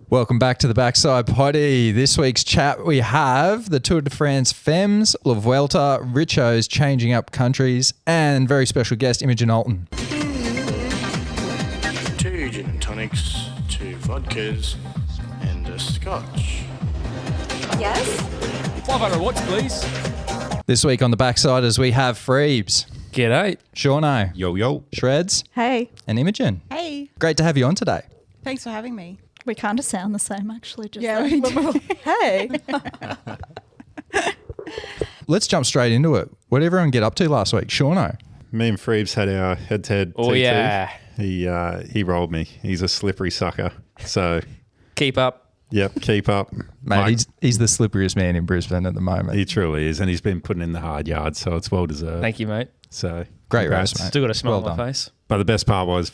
Welcome back to the Backside Potty. This week's chat we have the Tour de France Femmes, La Vuelta, Richo's changing up countries, and very special guest Imogen Alton. 2 gin and tonics, 2 vodkas, and a scotch. Yes? 500 watts, please. This week on the Backsiders we have Freebs, G'day. Shauno, Yo. Shreds, Hey. and Imogen. Hey, Great to have you on today. thanks for having me. We kind of sound the same, actually. Just Yeah, like, we do. Hey. Let's jump straight into it. What did everyone get up to last week? Shauno. Me and Freebs had our head-to-head Oh, TT. yeah. He rolled me. He's a slippery sucker. So, Keep up. yep, keep up. Mate, he's the slipperiest man in Brisbane at the moment. He truly is, and he's been putting in the hard yards, so it's well-deserved. Thank you, mate. So, Great congrats. race, mate. Still got a smile Well on my done. face. But the best part was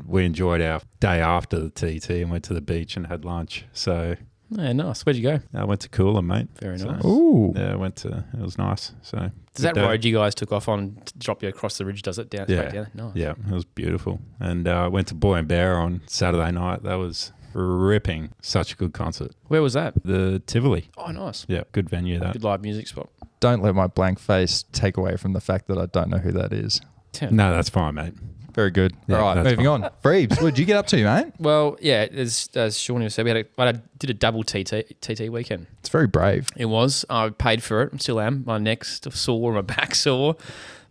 we enjoyed our day after the TT and went to the beach and had lunch. So, Yeah, nice. Where'd you go? I went to Coolum, mate. Very So, nice. Ooh. Yeah, it was nice. So, Does that good day. road you guys took off on to drop you across the ridge, does it? Down, straight down? Nice. Yeah, it was beautiful. And I went to Boy and Bear on Saturday night. That was ripping. Such a good concert. Where was that? The Tivoli. Oh, nice. Yeah, good venue that. Good live music spot. Don't let my blank face take away from the fact that I don't know who that is. No, that's fine, mate. Very good. Yeah, All right, that's moving on. Freebs, what did you get up to, mate? Well, yeah, as Shawnee said, I did a double TT weekend. It's very brave. It was. I paid for it. I still am. My neck's sore, my back sore.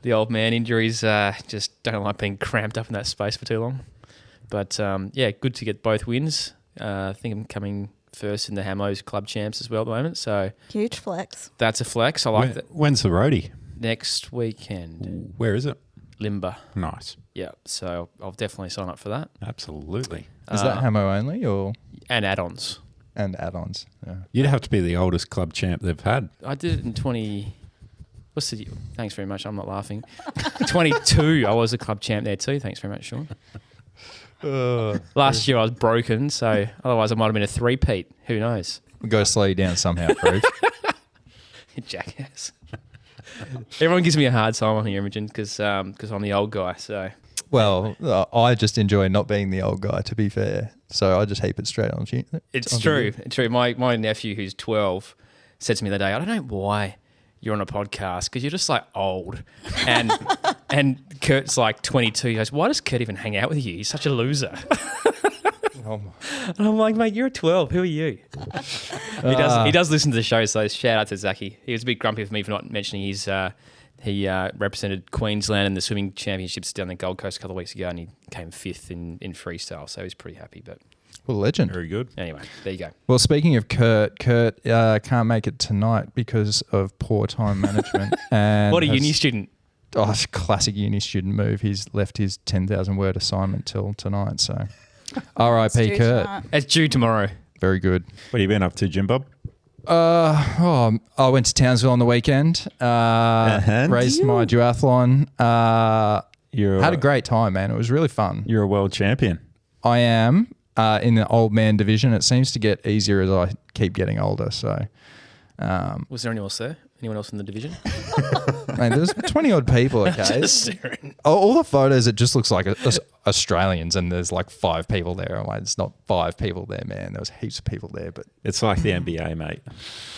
The old man injuries just don't like being cramped up in that space for too long. But yeah, good to get both wins. I think I'm coming first in the Hamos Club Champs as well at the moment. So Huge flex. that's a flex. I like that. When's the roadie? Next weekend, Where is it? Limber. Nice. Yeah, so I'll definitely sign up for that. Absolutely. Is that Hamo only or And add-ons. and add-ons? Yeah. You'd have to be the oldest club champ they've had. I did it in 20... What's the... Thanks very much. I'm not laughing. 22, I was a club champ there too. Thanks very much, Sean. Last year I was broken, so otherwise I might have been a three-peat. Who knows? We've got to slow you down somehow, Freebs. You jackass. Everyone gives me a hard time on here, Imogen, because I'm the old guy. So Well, I just enjoy not being the old guy, to be fair. So I just heap it straight on you. it's true. It's true. My nephew, who's 12, said to me the other day, "I don't know why you're on a podcast because you're just like old." And Kurt's like 22. He goes, "Why does Kurt even hang out with you? He's such a loser." And I'm like, "Mate, you're 12. Who are you?" He does listen to the show, so shout out to Zachy. He was a bit grumpy with me for not mentioning his. He represented Queensland in the swimming championships down the Gold Coast a couple of weeks ago, and he came 5th in freestyle, so he's pretty happy. But Well, legend. Very good. anyway, there you go. Well, speaking of Kurt can't make it tonight because of poor time management. And What a has- uni student. Oh, it's a classic uni student move. He's left his 10,000 word assignment till tonight. So, R.I.P. Stu Kurt. tonight. It's due tomorrow. Very good. What have you been up to, Jim Bob? I went to Townsville on the weekend. Raced my duathlon. Had a great time, man. It was really fun. You're a world champion. I am in the old man division. It seems to get easier as I keep getting older. So, Was there anyone else there? Anyone else in the division? man, there's 20 odd people. Okay, Just staring. all the photos, it just looks like Australians, and there's like 5 people there. I'm like, it's not 5 people there, man. There was heaps of people there, but It's like the NBA, mate.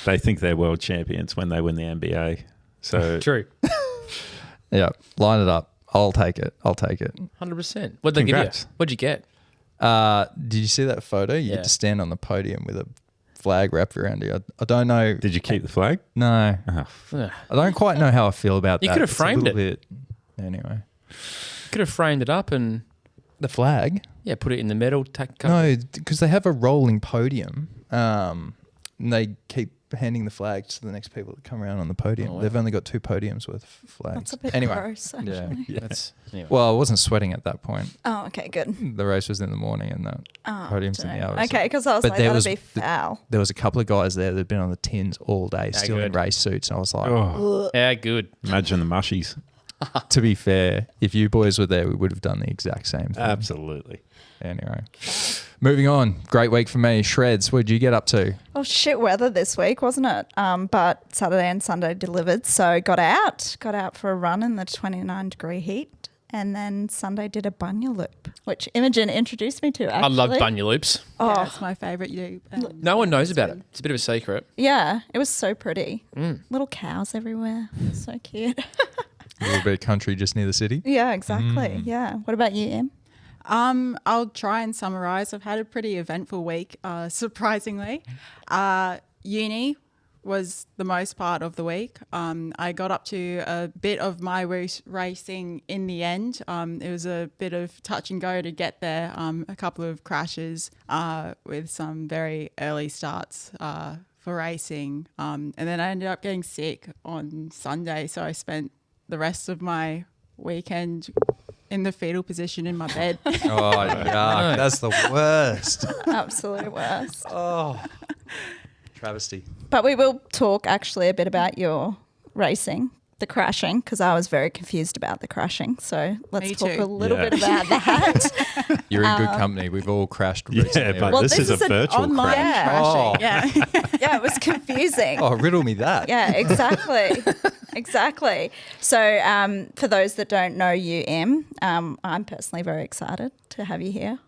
They think they're world champions when they win the NBA. So True. yeah, line it up. I'll take it. 100%. What'd they give you? Congrats. What'd you get? Did you see that photo? You Yeah. get to stand on the podium with a flag wrapped around you. I don't know. did you keep the flag? No, Oh, Ugh. I don't quite know how I feel about You that. could have It's a framed little it. bit- Anyway, Could have framed it up and the flag. put it in the metal. No, because they have a rolling podium. And they keep handing the flag to the next people that come around on the podium. Oh, wow. They've only got 2 podiums worth of flags. That's a bit anyway, gross, actually. yeah. That's anyway. Well, I wasn't sweating at that point. Oh, okay, good. The race was in the morning and the Oh, podium's in the hours. Okay, because I was But like, there that'd was be foul. There was a couple of guys there that had been on the tins all day, still in good. race suits. And I was like, oh, Yeah, good. imagine the mushies. to be fair, if you boys were there, we would have done the exact same thing. Absolutely. Anyway, moving on. Great week for me. Shreds, what did you get up to? Well, shit weather this week, wasn't it? But Saturday and Sunday delivered, so got out for a run in the 29-degree heat And then Sunday did a bunya loop, which Imogen introduced me to, actually. I love bunya loops. Oh, Yeah, it's my favourite loop. No one knows about it. It's a bit of a secret. yeah. It was so pretty. Little cows everywhere. So cute. A little bit of country just near the city. Yeah, exactly. Yeah. What about you, Em? I'll try and summarize. I've had a pretty eventful week, surprisingly. Uni was the most part of the week. I got up to a bit of my racing in the end. It was a bit of touch and go to get there. A couple of crashes with some very early starts for racing. And then I ended up getting sick on Sunday, so I spent the rest of my weekend in the fetal position in my bed. Oh, yuck. That's the worst. Absolute worst. Oh, travesty. But we will talk actually a bit about your racing, the crashing, because I was very confused about the crashing. So let's Me talk too. a little Yeah. bit about that. You're in good company. We've all crashed recently. Yeah, but Well, this is a an virtual online crash. Yeah. crashing. Oh. Yeah. Yeah, it was confusing. Oh, riddle me that. Yeah, exactly. Exactly. So for those that don't know you, Em, I'm personally very excited to have you here.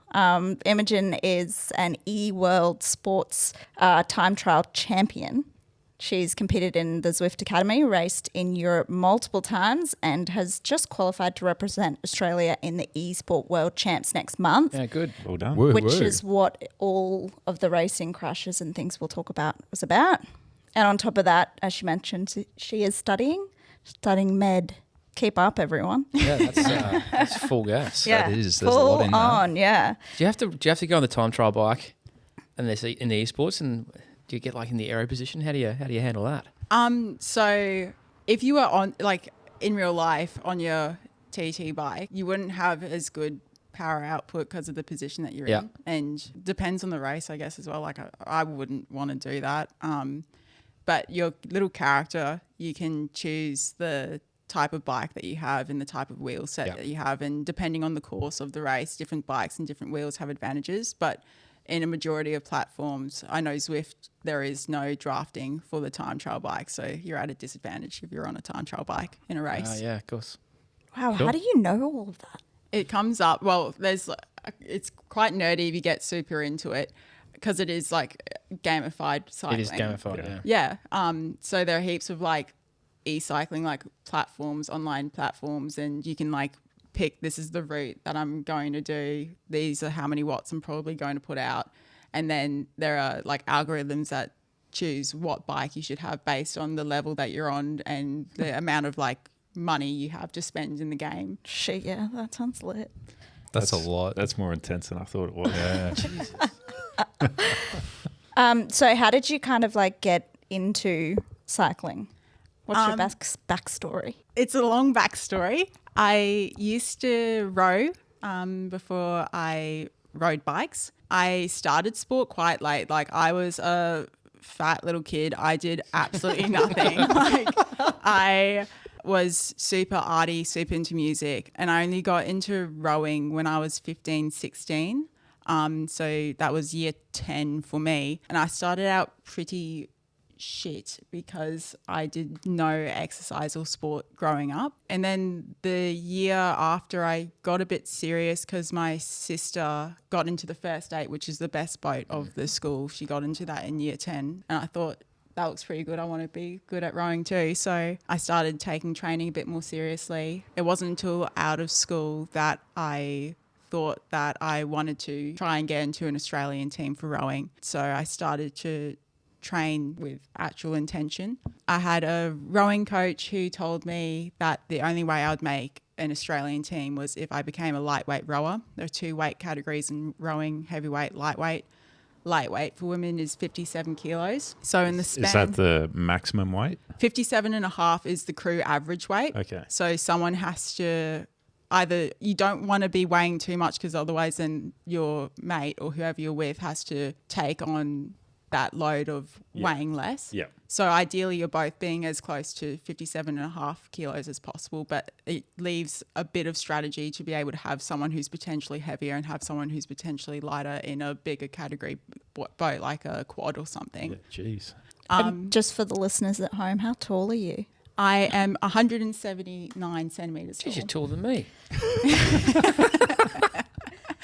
Imogen is an eWorld Sports time trial champion. She's competed in the Zwift Academy, raced in Europe multiple times, and has just qualified to represent Australia in the eSport World Champs next month. Yeah, good. Well done. Woo, Which woo. is what all of the racing crashes and things we'll talk about was about. And on top of that, as she mentioned, she is studying med. Keep up, everyone. Yeah, that's full gas. Yeah, is. There's a full lot in that. on. Yeah. Do you have to go on the time trial bike and in the esports, and do you get like in the aero position? How do you handle that? So if you were on, like in real life on your TT bike, you wouldn't have as good power output because of the position that you're Yeah. in. And depends on the race, I guess, as well. Like I wouldn't want to do that. But your little character, you can choose the type of bike that you have and the type of wheel set that you have. And depending on the course of the race, different bikes and different wheels have advantages. But in a majority of platforms, I know Zwift, there is no drafting for the time trial bike. So you're at a disadvantage if you're on a time trial bike in a race. Yeah, of course. Wow. How do you know all of that? It comes up, well, it's quite nerdy if you get super into it because it is like gamified cycling. It is gamified. Yeah. Yeah. So there are heaps of like e-cycling like platforms, online platforms, and you can like pick, this is the route that I'm going to do. These are how many watts I'm probably going to put out. And then there are like algorithms that choose what bike you should have based on the level that you're on and the amount of like money you have to spend in the game. Shit, yeah, that sounds lit. That's a lot. That's more intense than I thought it was. Yeah. So how did you kind of like get into cycling? What's your backstory? It's a long backstory. I used to row before I rode bikes. I started sport quite late. Like I was a fat little kid. I did absolutely nothing. Like I was super arty, super into music, and I only got into rowing when I was 15, 16. So that was year 10 for me. And I started out pretty shit because I did no exercise or sport growing up. And then the year after, I got a bit serious because my sister got into the first eight, which is the best boat of the school. She got into that in year 10. And I thought, that looks pretty good. I want to be good at rowing too. So I started taking training a bit more seriously. It wasn't until out of school that I thought that I wanted to try and get into an Australian team for rowing. So I started to train with actual intention. I had a rowing coach who told me that the only way I would make an Australian team was if I became a lightweight rower. There are two weight categories in rowing: heavyweight, lightweight. Lightweight for women is 57 kilos. So in the span, Is that the maximum weight? 57 and a half is the crew average weight. Okay. So someone has to either, you don't want to be weighing too much because otherwise then your mate or whoever you're with has to take on that load of weighing less. Yeah. So ideally you're both being as close to 57 and a half kilos as possible, but it leaves a bit of strategy to be able to have someone who's potentially heavier and have someone who's potentially lighter in a bigger category boat, like a quad or something. Yeah, jeez. Just for the listeners at home, how tall are you? I am 179 centimeters tall. Jeez, you're taller than me.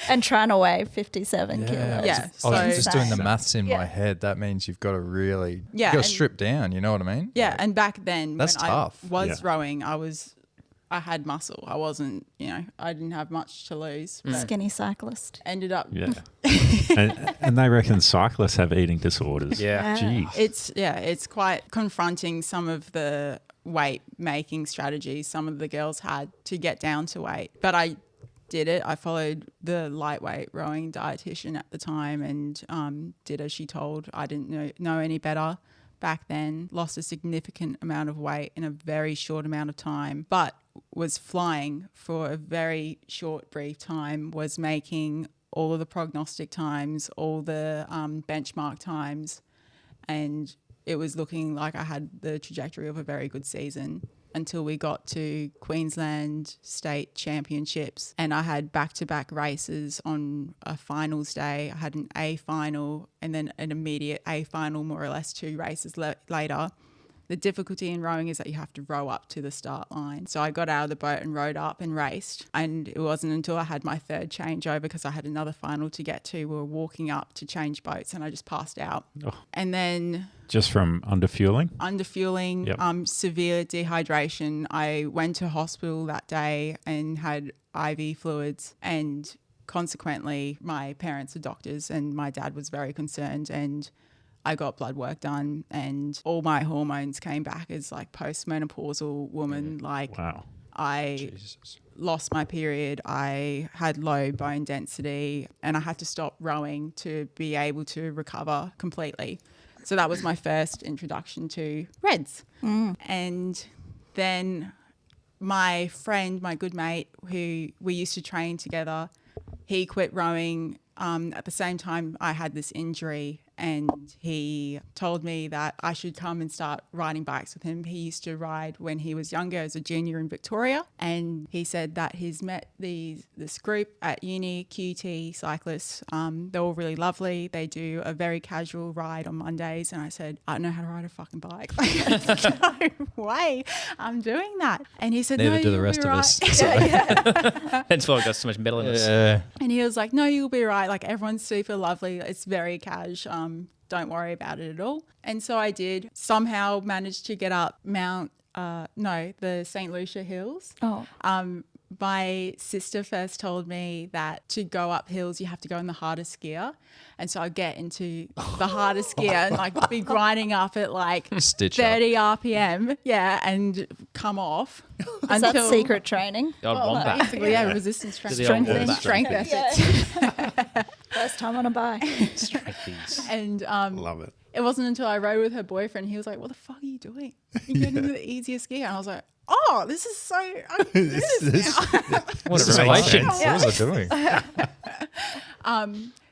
And trying to weigh 57 kilos. Yeah. I was So- just doing the Insane. maths in Yeah. my head. That means you've got to really, Yeah, you got to and- strip down. You know what I mean? Yeah, and back then That's when tough. I was Yeah. rowing, I had muscle. I wasn't, I didn't have much to lose. But Skinny cyclist. ended up Yeah. and they reckon cyclists have eating disorders. Yeah. Jeez. it's quite confronting, some of the weight making strategies some of the girls had to get down to weight. But I did it. I followed the lightweight rowing dietitian at the time and did as she told. I didn't know any better back then. Lost a significant amount of weight in a very short amount of time, but was flying for a very short, brief time, was making all of the prognostic times, all the benchmark times, and it was looking like I had the trajectory of a very good season until we got to Queensland State Championships, and I had back-to-back races on a finals day. I had an A final and then an immediate A final, more or less 2 races later. The difficulty in rowing is that you have to row up to the start line. So I got out of the boat and rowed up and raced. And it wasn't until I had my third changeover, because I had another final to get to, we were walking up to change boats and I just passed out. Oh. And then Just from underfueling? underfueling, Yep. severe dehydration. I went to hospital that day and had IV fluids, and consequently my parents are doctors and my dad was very concerned, and I got blood work done and all my hormones came back as like postmenopausal woman. Like Wow. I lost my period, I had low bone density, and I had to stop rowing to be able to recover completely. So that was my first introduction to Reds. And then my friend, my good mate, who we used to train together, he quit rowing. At the same time, I had this injury, and he told me that I should come and start riding bikes with him. He used to ride when he was younger as a junior in Victoria, and he said that he's met this group at uni, QT cyclists. They're all really lovely. They do a very casual ride on Mondays, and I said, I don't know how to ride a fucking bike. No way I'm doing that. And he said, Neither no, do the you'll rest be of us. right. So- That's why I've got so much metal in us. Yeah. And he was like, no, you'll be right. Like, everyone's super lovely. It's very cash. Don't worry about it at all. And so I did. Somehow managed to get up the St. Lucia Hills. Oh. My sister first told me that to go up hills, you have to go in the hardest gear. And so I'd get into the hardest gear and like be grinding up at like Stitch up. 30 RPM. Yeah. And come off. Is that secret training? The old wombat. Basically, yeah, resistance training. The old wombat. Strength efforts. First time on a bike. Strengthies. And Love it. it wasn't until I rode with her boyfriend, he was like, what the fuck are you doing? You're getting into the easiest gear. And I was like, oh, this is so, I can do this now. What a This revelation. makes What was I doing?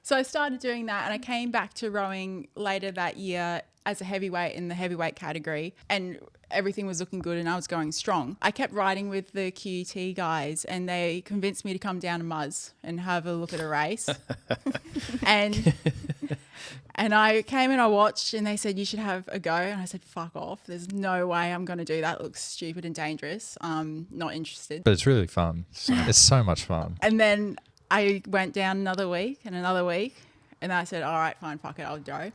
So I started doing that, and I came back to rowing later that year as a heavyweight in the heavyweight category, and everything was looking good and I was going strong. I kept riding with the QT guys, and they convinced me to come down to Muzz and have a look at a race. And I came and I watched, and they said, you should have a go. And I said, fuck off. There's no way I'm going to do that. It looks stupid and dangerous. Not interested. But it's really fun. It's so much fun. And then I went down another week, and then I said, all right, fine, fuck it, I'll go.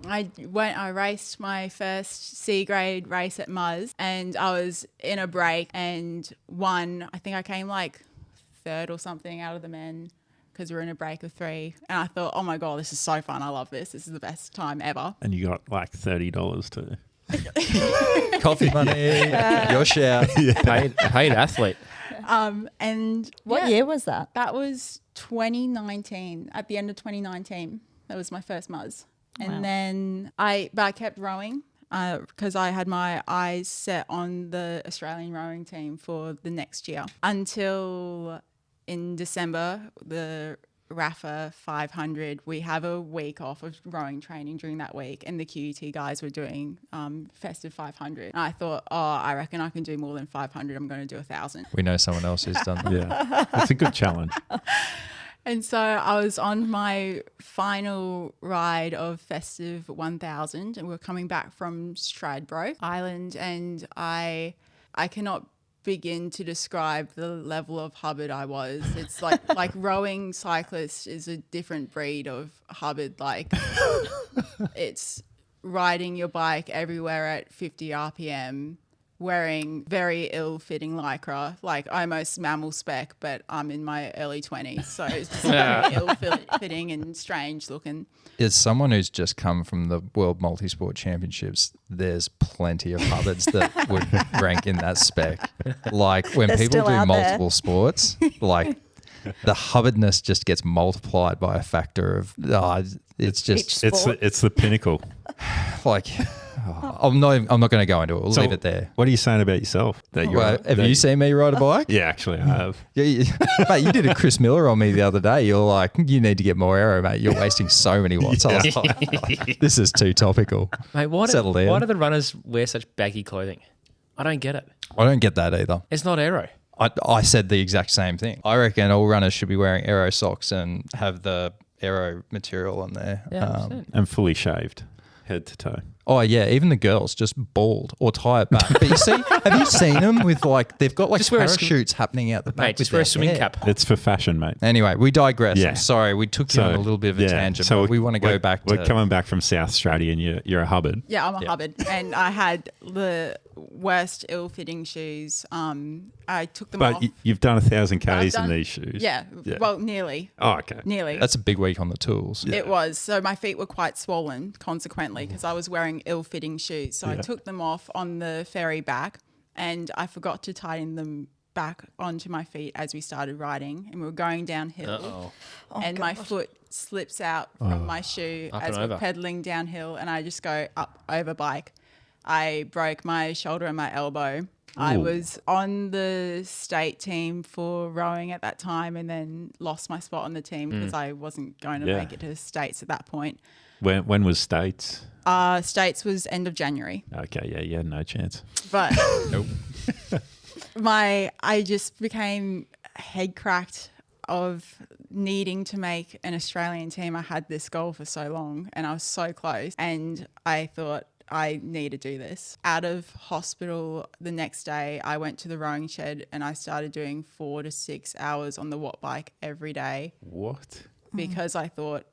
I raced my first C grade race at Muzz, and I was in a break and won. I think I came like third or something out of the men, because we were in a break of 3. And I thought, oh my God, this is so fun. I love this. This is the best time ever. And you got like $30 too. Coffee money, your share. Paid athlete. And What year was that? that was 2019, at the end of 2019. That was my first Muzz. And Wow. then I kept rowing because I had my eyes set on the Australian rowing team for the next year, until in December, the RAFA 500, we have a week off of rowing training during that week, and the QUT guys were doing festive 500. And I thought, I reckon I can do more than 500. I'm going to do 1,000. We know someone else who's done that. Yeah. It's a good challenge. And so I was on my final ride of Festive 1000 and we're coming back from Stradbroke Island, and I cannot begin to describe the level of Hubbard I was. It's like rowing cyclist is a different breed of Hubbard. Like it's riding your bike everywhere at 50 RPM, wearing very ill-fitting lycra, like almost mammal spec, but I'm in my early 20s, so it's just very ill-fitting and strange looking. As someone who's just come from the World Multisport Championships, there's plenty of Hubbards that would rank in that spec. Like when They're people still do out multiple sports, like the Hubbardness just gets multiplied by a factor of it's just Each sport. It's the pinnacle. like I'm not going to go into it. We'll So leave it there. What are you saying about yourself? That you're Well, have you seen me ride a bike? Yeah, actually, I have. Mate, you did a Chris Miller on me the other day. You're like, you need to get more aero, mate. You're wasting so many watts. I was like, this is too topical. Mate, why Settle down. do the runners wear such baggy clothing? I don't get it. I don't get that either. It's not aero. I said the exact same thing. I reckon all runners should be wearing aero socks and have the aero material on there. Yeah, 100%. And fully shaved, head to toe. Oh yeah, even the girls just bald or tie it back. But you see, have you seen them with like they've got like Just wear a parachutes happening out the back? Mate, just with wear a their swimming hair. cap. It's for fashion, mate. Anyway, we digress. Yeah. I'm sorry, we took you on a little bit of a tangent. So but we want to go we're- back We're to coming back from South Straddy, and you're a Hubbard. Yeah, I'm a Hubbard, and I had the worst ill-fitting shoes. I took them off. But you've done 1,000 I've Ks in done- these shoes. Yeah, well, nearly. Oh, okay. Nearly. That's a big week on the tools. It was. So my feet were quite swollen, consequently, because I was wearing ill-fitting shoes. So I took them off on the ferry back, and I forgot to tighten them back onto my feet as we started riding, and we were going downhill. And my foot slips out from my shoe Up as and we're over. pedaling downhill, and I just go up over bike. I broke my shoulder and my elbow. I was on the state team for rowing at that time, and then lost my spot on the team because I wasn't going to Yeah. make it to states at that point. When was States? States was end of January, Okay, yeah, you had no chance. but I just became head cracked of needing to make an Australian team. I had this goal for so long, and I was so close, and I thought, I need to do this. Out of hospital the next day, I went to the rowing shed and I started doing 4 to 6 hours on the watt bike every day What? because I thought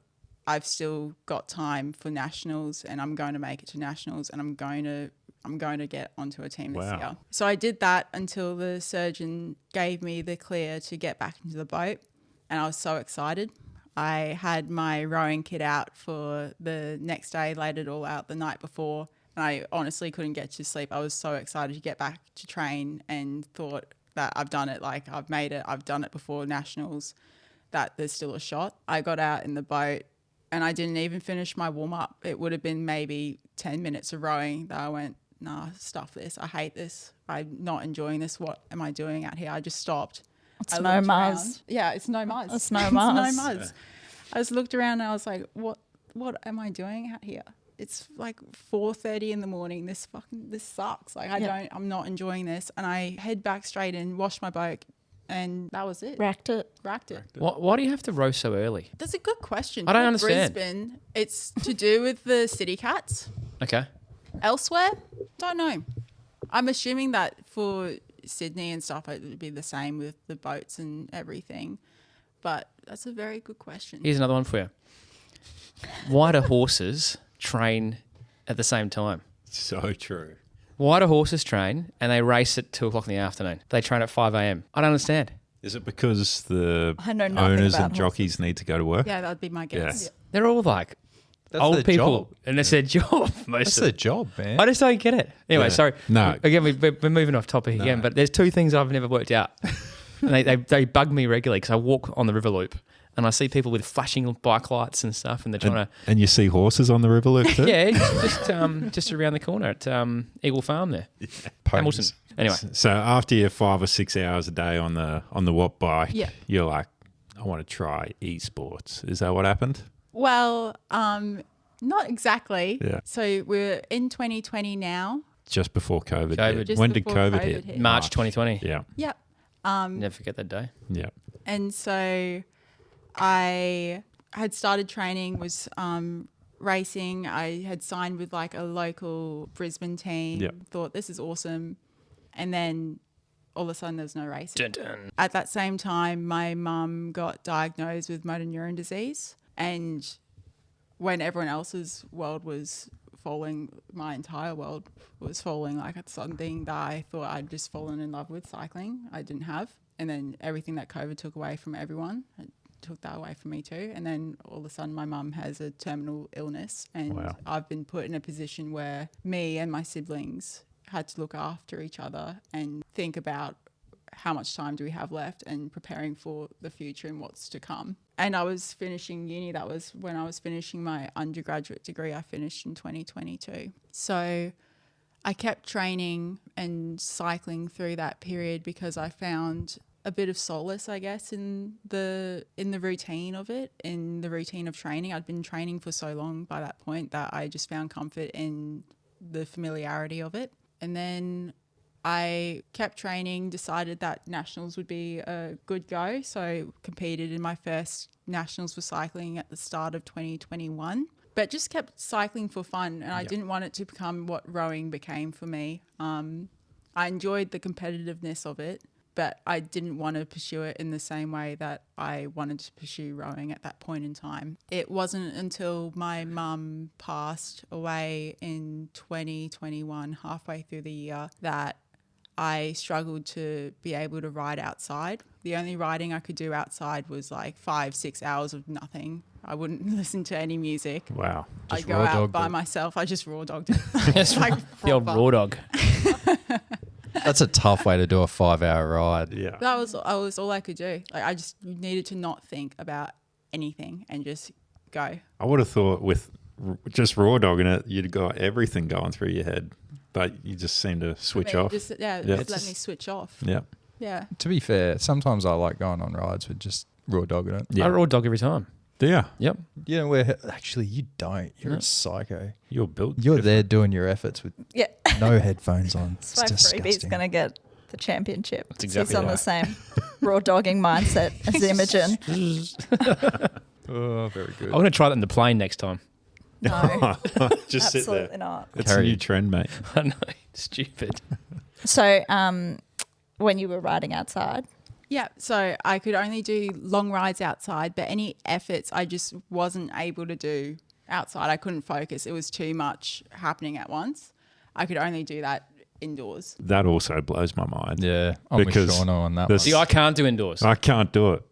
I've still got time for nationals, and I'm going to make it to nationals, and I'm going to get onto a team this Wow. year. So I did that until the surgeon gave me the clear to get back into the boat, and I was so excited. I had my rowing kit out for the next day, laid it all out the night before, and I honestly couldn't get to sleep. I was so excited to get back to train and thought that I've done it, like I've made it, I've done it before nationals, that there's still a shot. I got out in the boat and I didn't even finish my warm-up. It would have been maybe 10 minutes of rowing that I went, nah, stuff this. I hate this. I'm not enjoying this. What am I doing out here? I just stopped. It's I no looked Mars. around. Yeah, it's no Mars. It's no Mars. It's no Mars. I just looked around and I was like, what am I doing out here? It's like 4:30 in the morning. This sucks. Like I'm not enjoying this. And I head back straight in, washed my boat, and that was it. Racked it. Racked it. Why do you have to row so early? That's a good question. I don't For understand. Brisbane, it's to do with the city cats. Okay. Elsewhere, don't know. I'm assuming that for Sydney and stuff, it would be the same with the boats and everything. But that's a very good question. Here's another one for you. Why do horses train at the same time? So true. Why do horses train and they race at 2 o'clock in the afternoon? They train at 5 a.m. I don't understand. Is it because the I know nothing owners about and jockeys need to go to work? Yeah, that would be my guess. Yeah. They're all like That's old their people, job. and it's their job. That's Most of their job, man. I just don't get it. Anyway, Yeah. sorry. No. Again, we're moving off topic again, but there's two things I've never worked out. And they bug me regularly because I walk on the river loop and I see people with flashing bike lights and stuff, and they're trying And you see horses on the river loop too? to just around the corner at Eagle Farm there, Hamilton. Anyway, So after your 5 or 6 hours a day on the watt bike, Yeah. you're like, I want to try eSports. Is that what happened? Well, not exactly. Yeah. So we're in 2020 now. Just before COVID. COVID. hit. Just When did before COVID COVID hit? hit. March 2020. Yeah. Yep. Never forget that day. Yeah. And so I had started training, was racing. I had signed with like a local Brisbane team. Yep. Thought this is awesome, and then all of a sudden there was no racing. Dun, dun. At that same time, my mum got diagnosed with motor neuron disease, and when everyone else's world was falling, my entire world was falling. Like it's something that I thought I'd just fallen in love with, cycling. I didn't have, and then everything that COVID took away from everyone, it took that away from me too. And then all of a sudden my mum has a terminal illness, and Wow. I've been put in a position where me and my siblings had to look after each other and think about how much time do we have left and preparing for the future and what's to come. And I was finishing uni. That was when I was finishing my undergraduate degree. I finished in 2022. So I kept training and cycling through that period because I found a bit of solace, I guess, in the routine of it, in the routine of training. I'd been training for so long by that point that I just found comfort in the familiarity of it. And then I kept training, decided that nationals would be a good go. So competed in my first nationals for cycling at the start of 2021, but just kept cycling for fun. And I didn't want it to become what rowing became for me. I enjoyed the competitiveness of it, but I didn't want to pursue it in the same way that I wanted to pursue rowing at that point in time. It wasn't until my mum passed away in 2021, halfway through the year, that I struggled to be able to ride outside. The only riding I could do outside was like 5-6 hours of nothing. I wouldn't listen to any music. Wow. I'd go raw out dogged by it. myself. I just raw dogged it. Yes, Like the old proper. raw dog. That's a tough way to do a 5-hour ride. Yeah. That was all I could do. Like I just needed to not think about anything and just go. I would have thought with just raw dogging it, you'd got everything going through your head, but you just seem to switch I mean, off. Just, Yeah. just let me switch off. Yeah. Yeah. To be fair, sometimes I like going on rides with just raw dogging it. Yeah. I raw dog every time. Yeah. Yep. You know where actually you don't. You're No. a psycho. You're built. You're different. there doing your efforts with Yeah. no headphones on. It's That's why Freebie's disgusting. going to get the championship. That's exactly He's on right. the same raw dogging mindset as Imogen. Oh, very good. I'm going to try that in the plane next time. No, Just sit absolutely there. not. It's Carry a new it. trend, mate. I know. Stupid. So, when you were riding outside, Yeah, so I could only do long rides outside, but any efforts I just wasn't able to do outside. I couldn't focus. It was too much happening at once. I could only do that indoors. That also blows my mind. Yeah, I'm Because with Shauna on that one. this- See, I can't do indoors. I can't do it.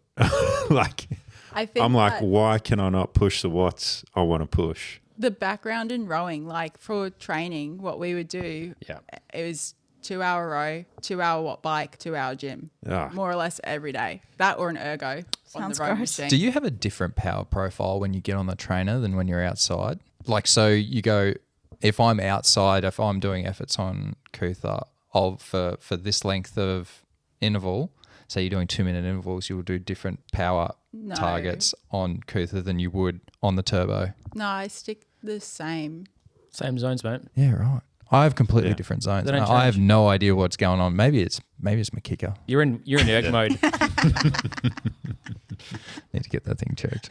Like, I think I'm like, that why can I not push the watts I want to push? the background in rowing, like for training, what we would do, Yeah. it was 2-hour row, 2-hour watt bike, 2-hour gym, Ah. more or less every day. That or an ergo on Sounds the row gross. machine. Do you have a different power profile when you get on the trainer than when you're outside? Like, so you go, if I'm outside, if I'm doing efforts on Cootha for this length of interval, so you're doing 2-minute intervals, you will do different power No. targets on Cootha than you would on the turbo. No, I stick the same. Same zones, mate. Yeah, right. I have completely Yeah. different zones. They don't I have change. no idea what's going on. Maybe it's my kicker. You're in erg mode. Need to get that thing checked.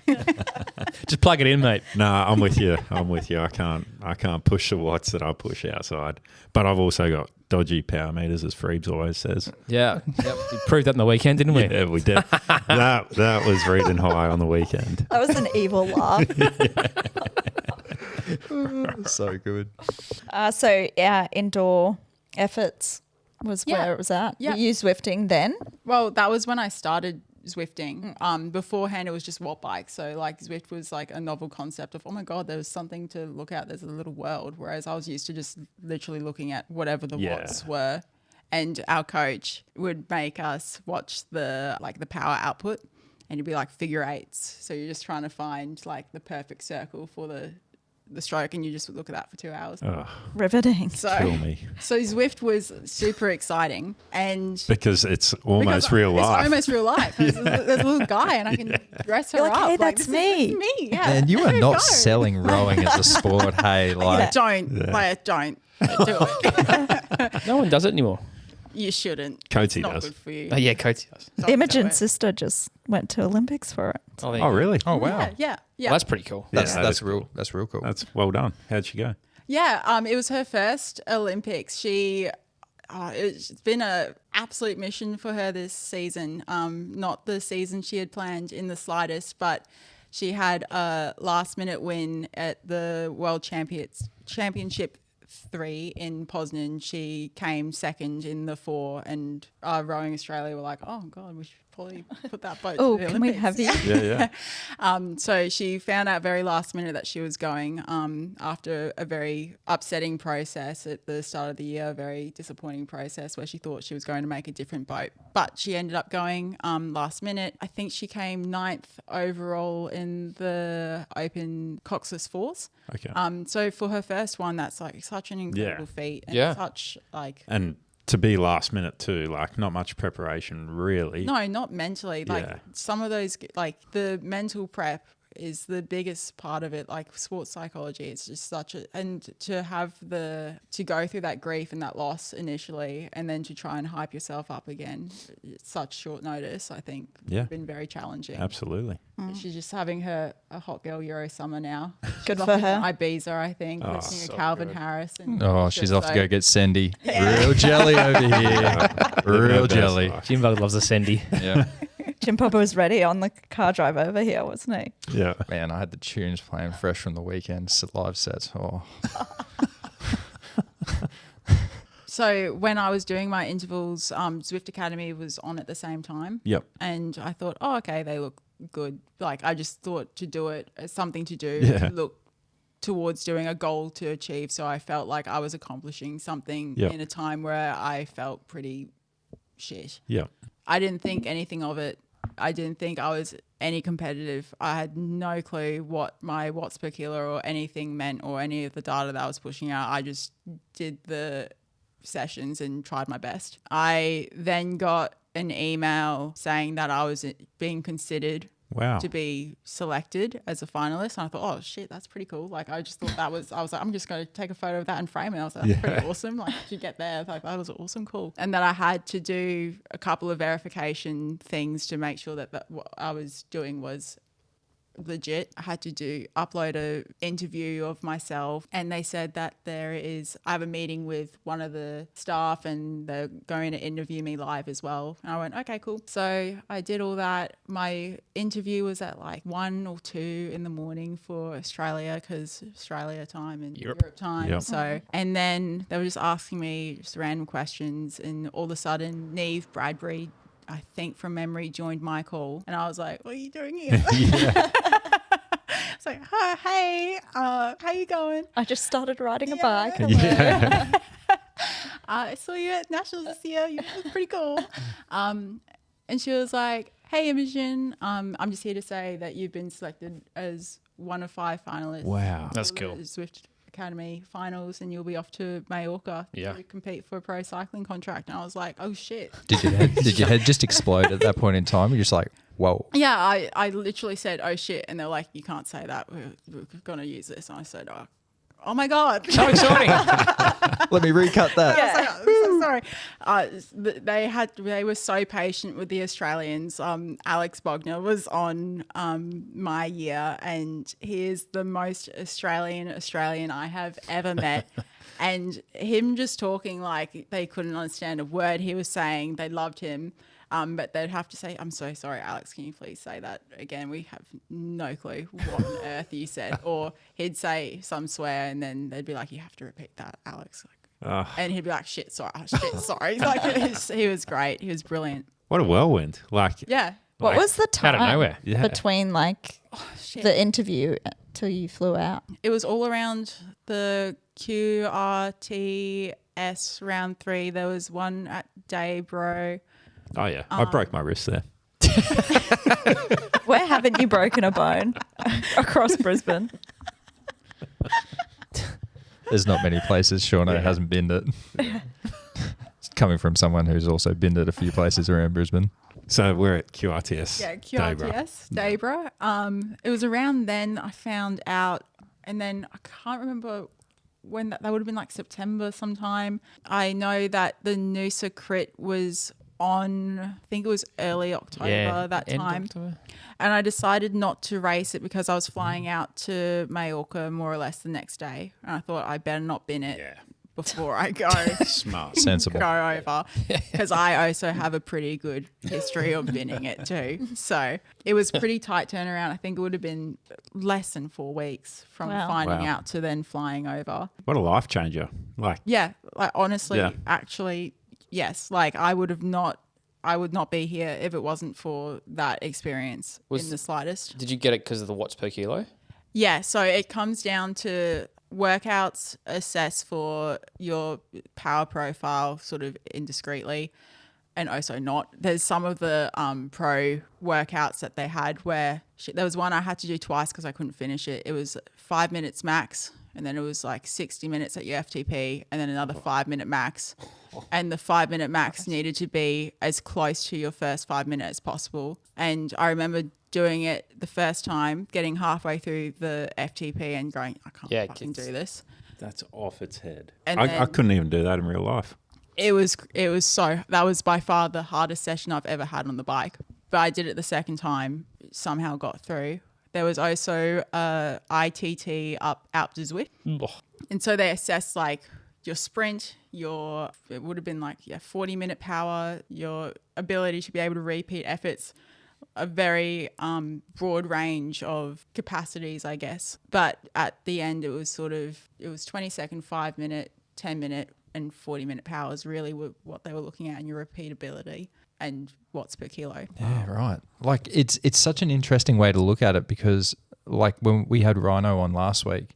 Just plug it in, mate. Nah, I'm with you. I'm with you. I can't push the watts that I push outside. But I've also got dodgy power meters, as Freebs always says. Yeah. Yep. We proved that in the weekend, didn't we? Yeah, we did. that was reading high on the weekend. that was an evil laugh. So good. So, indoor efforts was Yeah. where it was at. Yeah. Were you Zwifting then? Well, that was when I started Zwifting. Beforehand, it was just watt bikes. So like Zwift was like a novel concept of, oh my God, there's something to look at. There's a little world. Whereas I was used to just literally looking at whatever the Yeah. watts were. And our coach would make us watch the power output, and it'd be like figure eights. So you're just trying to find like the perfect circle for the stroke, and you just look at that for 2 hours. Oh, Riveting. So kill me. So Zwift was super exciting, and Because it's almost because real life. It's almost real life. There's a little guy, and I can dress her You're like, up. hey, that's this is me. me. Yeah. And you are There not go. selling rowing as a sport. Hey, like Don't do it. No one does it anymore. You shouldn't. Coatsy It's not does. good for you. Oh, yeah, Coates does. Don't do Imogen's it. sister just went to Olympics for it. Oh, there you Oh, go. really? Oh wow, Yeah. Well, that's pretty cool. Yeah, that's that that's is real. cool. That's real cool. That's well done. How'd she go? Yeah, it was her first Olympics. It's been a absolute mission for her this season. Not the season she had planned in the slightest, but she had a last-minute win at the World Championship 3 in Poznan. She came second in the 4, and Rowing Australia were like, "Oh God, we should probably put that boat Oh, to the can we Olympics." have you? Yeah. So she found out very last minute that she was going after a very upsetting process at the start of the year, a very disappointing process where she thought she was going to make a different boat. But she ended up going last minute. I think she came 9th overall in the Open Coxless Fours. Okay. So for her first one, that's like such an incredible feat. And Yeah. such like... And to be last minute too, like not much preparation really. No, not mentally. Like Yeah. some of those, like the mental prep is the biggest part of it. Like sports psychology, it's just and to go through that grief and that loss initially, and then to try and hype yourself up again, it's such short notice. I think Yeah. it's been very challenging. Absolutely. She's just having a hot girl Euro summer now. Good She's for off in her. Ibiza, I think, listening so to Calvin good. Harris. And Oh, she's off to so- go get Sendy. Real jelly over here. Living her Real best jelly. life. Jim Bug loves a Sendy. Yeah. Jim Popper was ready on the car drive over here, wasn't he? Yeah. Man, I had the tunes playing fresh from the weekend live sets. Oh, So when I was doing my intervals, Zwift Academy was on at the same time. Yep. And I thought, oh, okay, they look good. Like I just thought to do it as something to do, Yeah. to look towards doing a goal to achieve. So I felt like I was accomplishing something Yep. in a time where I felt pretty shit. Yep. I didn't think anything of it. I didn't think I was any competitive. I had no clue what my watts per kilo or anything meant or any of the data that I was pushing out. I just did the sessions and tried my best. I then got an email saying that I was being considered Wow. to be selected as a finalist. And I thought, oh shit, that's pretty cool. Like I just thought I was like, I'm just going to take a photo of that and frame it. I was like, that's pretty awesome. Like to get there, like that was awesome, cool. And that I had to do a couple of verification things to make sure that what I was doing was legit. I had to upload a interview of myself, and they said that I have a meeting with one of the staff and they're going to interview me live as well. And I went, okay, cool. So I did all that. My interview was at like 1 or 2 in the morning for Australia, because Australia time and Europe time. Yep. So, and then they were just asking me just random questions, and all of a sudden Neve Bradbury, I think from memory, joined my call, and I was like, what are you doing here? It's like, hi, hey, how you going? I just started riding a bike. Yeah. I saw you at Nationals this year. You look pretty cool. And she was like, hey, Imogen, I'm just here to say that you've been selected as one of 5 finalists. Wow. That's for cool. the Zwift Academy finals, and you'll be off to Mallorca to compete for a pro cycling contract. And I was like, oh shit. did your head just explode at that point in time? You're just like, whoa. Yeah, I literally said, oh shit. And they're like, you can't say that. We're going to use this. And I said, oh my God. How exciting. Let me recut that. I was like, I'm so sorry. They were so patient with the Australians. Alex Bogner was on my year, and he is the most Australian I have ever met. And him just talking like they couldn't understand a word he was saying. They loved him. But they'd have to say, I'm so sorry, Alex, can you please say that again? We have no clue what on earth you said. Or he'd say some swear, and then they'd be like, you have to repeat that, Alex. And he'd be like, shit, sorry. Like he was great. He was brilliant. What a whirlwind. Like, Yeah. What was the Out of time nowhere. Yeah. between like the interview till you flew out? It was all around the QRTS round 3. There was one at Daybro. oh yeah, I broke my wrist there. Where haven't you broken a bone across Brisbane? There's not many places Shauna hasn't binned it. It's coming from someone who's also binned it a few places around Brisbane. So we're at QRTS. Yeah, Daybro. QRTS, Daybro. It was around then I found out, and then I can't remember when that would have been like September sometime. I know that the Noosa crit was on, I think it was early October that end time. October. And I decided not to race it because I was flying out to Majorca more or less the next day. And I thought I better not bin it before I go. Smart. Sensible. Go over, because I also have a pretty good history of binning it too. So it was pretty tight turnaround. I think it would have been less than 4 weeks from Wow. finding Wow. out to then flying over. What a life changer. Like, Yeah, like honestly, Yeah. actually, yes. Like I would not be here if it wasn't for that experience in the slightest. Did you get it because of the watts per kilo? Yeah, so it comes down to workouts assess for your power profile sort of indiscreetly and also not. There's some of the pro workouts that they had where there was one I had to do twice because I couldn't finish it. It was 5 minutes max, and then it was like 60 minutes at your FTP, and then another 5 minute max. And the 5 minute max needed to be as close to your first 5 minutes as possible. And I remember doing it the first time, getting halfway through the FTP and going, I can't fucking do this. that's off its head. And I then- couldn't even do that in real life. It was that was by far the hardest session I've ever had on the bike. But I did it the second time, somehow got through. There was also ITT out to Zwift. And so they assessed like your sprint, it would have been like 40-minute power, your ability to be able to repeat efforts, a very broad range of capacities, I guess. But at the end, it was 20-second, 5-minute, 10-minute, and 40-minute powers really were what they were looking at, and your repeatability and watts per kilo. Yeah, right. Like it's such an interesting way to look at it because like when we had Rhino on last week,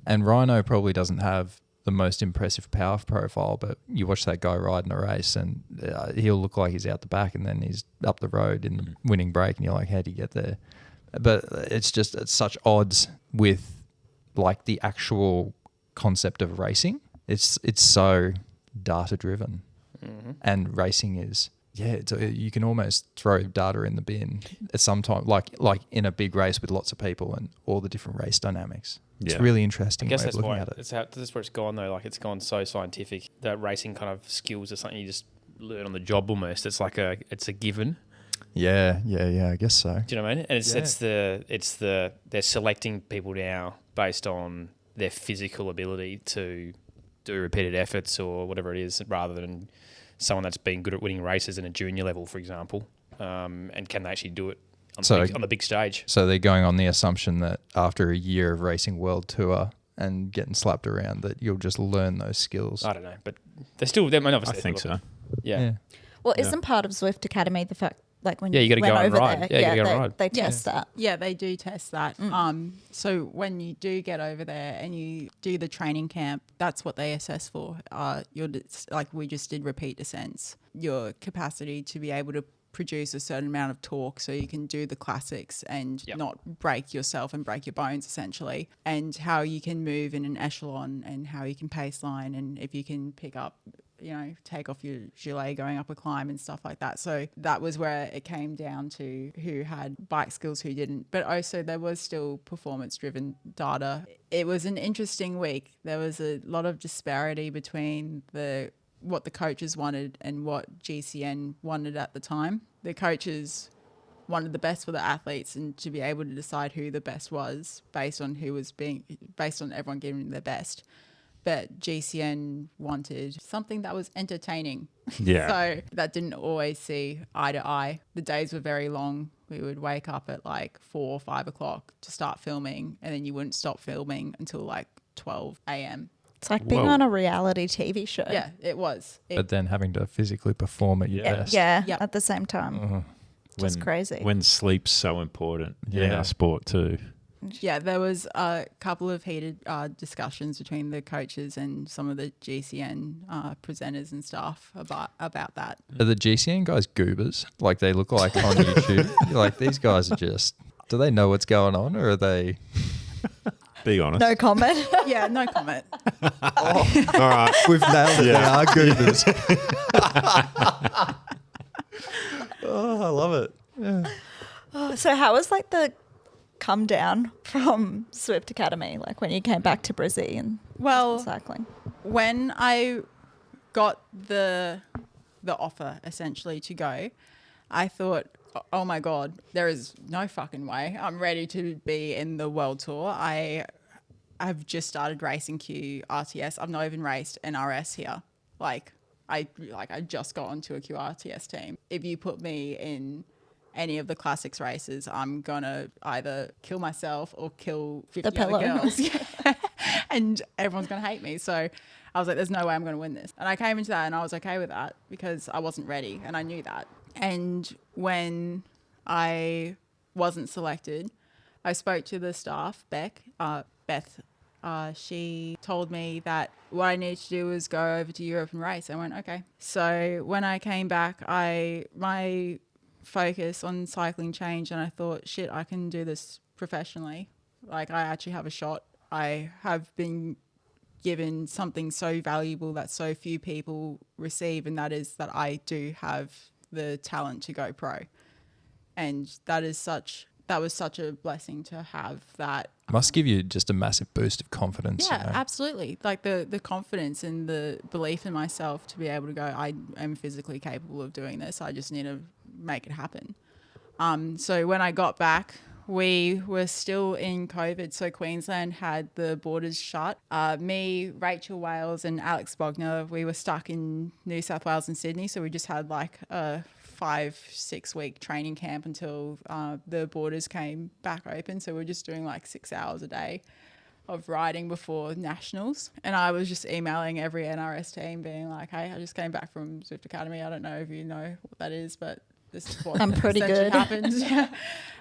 and Rhino probably doesn't have the most impressive power profile, but you watch that guy ride in a race and he'll look like he's out the back and then he's up the road in the winning break and you're like, how'd he get there? But it's such odds with like the actual concept of racing. It's so data driven, and racing is you can almost throw data in the bin at some time, like in a big race with lots of people and all the different race dynamics. It's Yeah. really interesting I guess way of that's looking why at it. that's where it's gone though. Like it's gone so scientific that racing kind of skills are something you just learn on the job almost. It's like it's a given. Yeah, I guess so. Do you know what I mean? And they're selecting people now based on their physical ability to do repeated efforts or whatever it is, rather than someone that's been good at winning races in a junior level, for example, and can they actually do it on the big stage? So they're going on the assumption that after a year of racing world tour and getting slapped around that you'll just learn those skills. I don't know, but I mean, I obviously think so. Yeah. Well, isn't part of Zwift Academy the fact like when you gotta went go on a over ride. there, Yeah, you gotta go on a ride. they test that. Yeah, they do test that. So when you do get over there and you do the training camp, that's what they assess for. Like we just did repeat descents, your capacity to be able to produce a certain amount of torque so you can do the classics and not break yourself and break your bones essentially, and how you can move in an echelon and how you can pace line and if you can pick up, take off your gilet going up a climb and stuff like that. So that was where it came down to who had bike skills, who didn't. But also there was still performance-driven data. It was an interesting week. There was a lot of disparity between what the coaches wanted and what GCN wanted at the time. The coaches wanted the best for the athletes and to be able to decide who the best was based on everyone giving their best. But GCN wanted something that was entertaining. Yeah. So that didn't always see eye to eye. The days were very long. We would wake up at like 4 or 5 o'clock to start filming, and then you wouldn't stop filming until like 12 a.m. It's like being on a reality TV show. Yeah, it was. But then having to physically perform at your best. Yeah, Yep. at the same time. Just crazy. When sleep's so important in Yeah. our sport too. Yeah, there was a couple of heated discussions between the coaches and some of the GCN presenters and staff about that. Are the GCN guys goobers? Like they look like on YouTube? You're like, these guys are just, do they know what's going on or are they? Be honest. No comment. Yeah, no comment. All right. We've nailed it. They are goobers. Oh, I love it. Yeah. So how was like the come down from Zwift Academy, like when you came back to Brazil? And Well, cycling? when I got the offer essentially to go, I thought, oh my God, there is no fucking way I'm ready to be in the world tour. I've just started racing QRTS. I've not even raced NRS here. I just got onto a QRTS team. If you put me in any of the classics races, I'm gonna either kill myself or kill 50 other girls. And everyone's gonna hate me. So I was like, there's no way I'm gonna win this. And I came into that and I was okay with that because I wasn't ready and I knew that. And when I wasn't selected, I spoke to the staff, Beth. She told me that what I needed to do was go over to Europe and race. I went, okay. So when I came back, my focus on cycling changed and I thought, shit, I can do this professionally. Like, I actually have a shot. I have been given something so valuable that so few people receive, and that is that I do have the talent to go pro. And that was such a blessing to have that. Must give you just a massive boost of confidence. Yeah, you know? absolutely. Like the confidence and the belief in myself to be able to go, I am physically capable of doing this. I just need to make it happen. So when I got back, we were still in COVID. So Queensland had the borders shut. Me, Rachel Wales and Alex Bogner, we were stuck in New South Wales and Sydney. So we just had like a 5-6 week training camp until the borders came back open. So we're just doing like 6 hours a day of riding before nationals. And I was just emailing every NRS team being like, hey, I just came back from Zwift Academy. I don't know if you know what that is, but this is what I'm pretty good. happens. Yeah.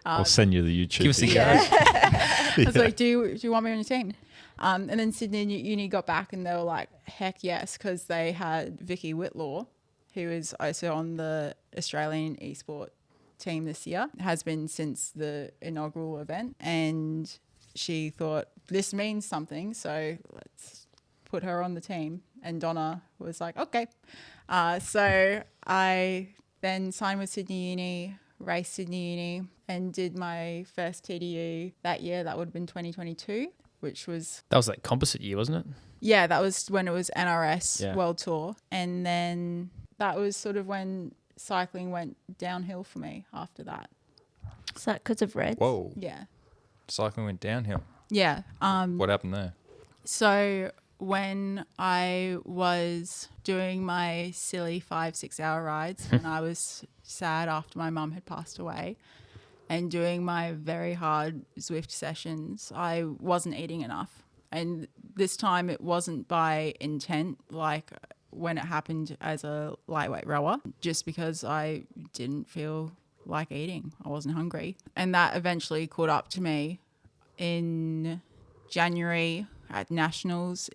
I'll send you the YouTube Give us a video. go. I was like, do you want me on your team? And then Sydney Uni got back and they were like, heck yes, because they had Vicky Whitlaw, who is also on the Australian eSport team this year, has been since the inaugural event. And she thought, this means something, so let's put her on the team. And Donna was like, okay. So I then signed with Sydney Uni, raced Sydney Uni, and did my first TDU that year. That would have been 2022, which was... That was that composite year, wasn't it? Yeah, that was when it was NRS Yeah. World Tour. And then that was sort of when cycling went downhill for me after that. Is that because of Reds? Whoa. Yeah. Cycling went downhill. Yeah. What happened there? So when I was doing my silly 5-6 hour rides and I was sad after my mum had passed away and doing my very hard Zwift sessions, I wasn't eating enough. And this time it wasn't by intent, like when it happened as a lightweight rower, just because I didn't feel like eating. I wasn't hungry. And that eventually caught up to me in January at Nationals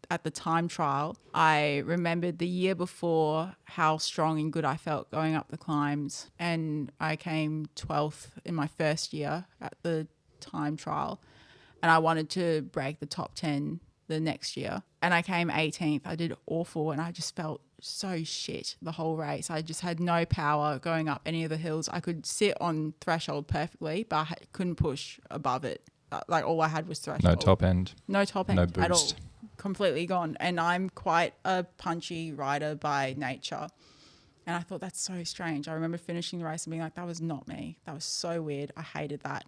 at the time trial. I remembered the year before how strong and good I felt going up the climbs, and I came 12th in my first year at the time trial, and I wanted to break the top 10 the next year, and I came 18th. I did awful, and I just felt so shit the whole race. I just had no power going up any of the hills. I could sit on threshold perfectly, but I couldn't push above it. Like, all I had was threshold. No top end. No top end No at all. boost. Completely gone. And I'm quite a punchy rider by nature. And I thought, that's so strange. I remember finishing the race and being like, that was not me. That was so weird. I hated that.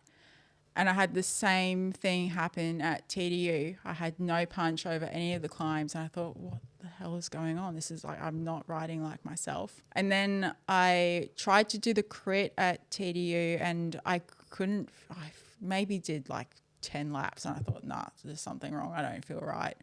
And I had the same thing happen at TDU. I had no punch over any of the climbs. And I thought, what the hell is going on? This is like, I'm not riding like myself. And then I tried to do the crit at TDU and I couldn't. I maybe did like 10 laps and I thought, nah, there's something wrong. I don't feel right.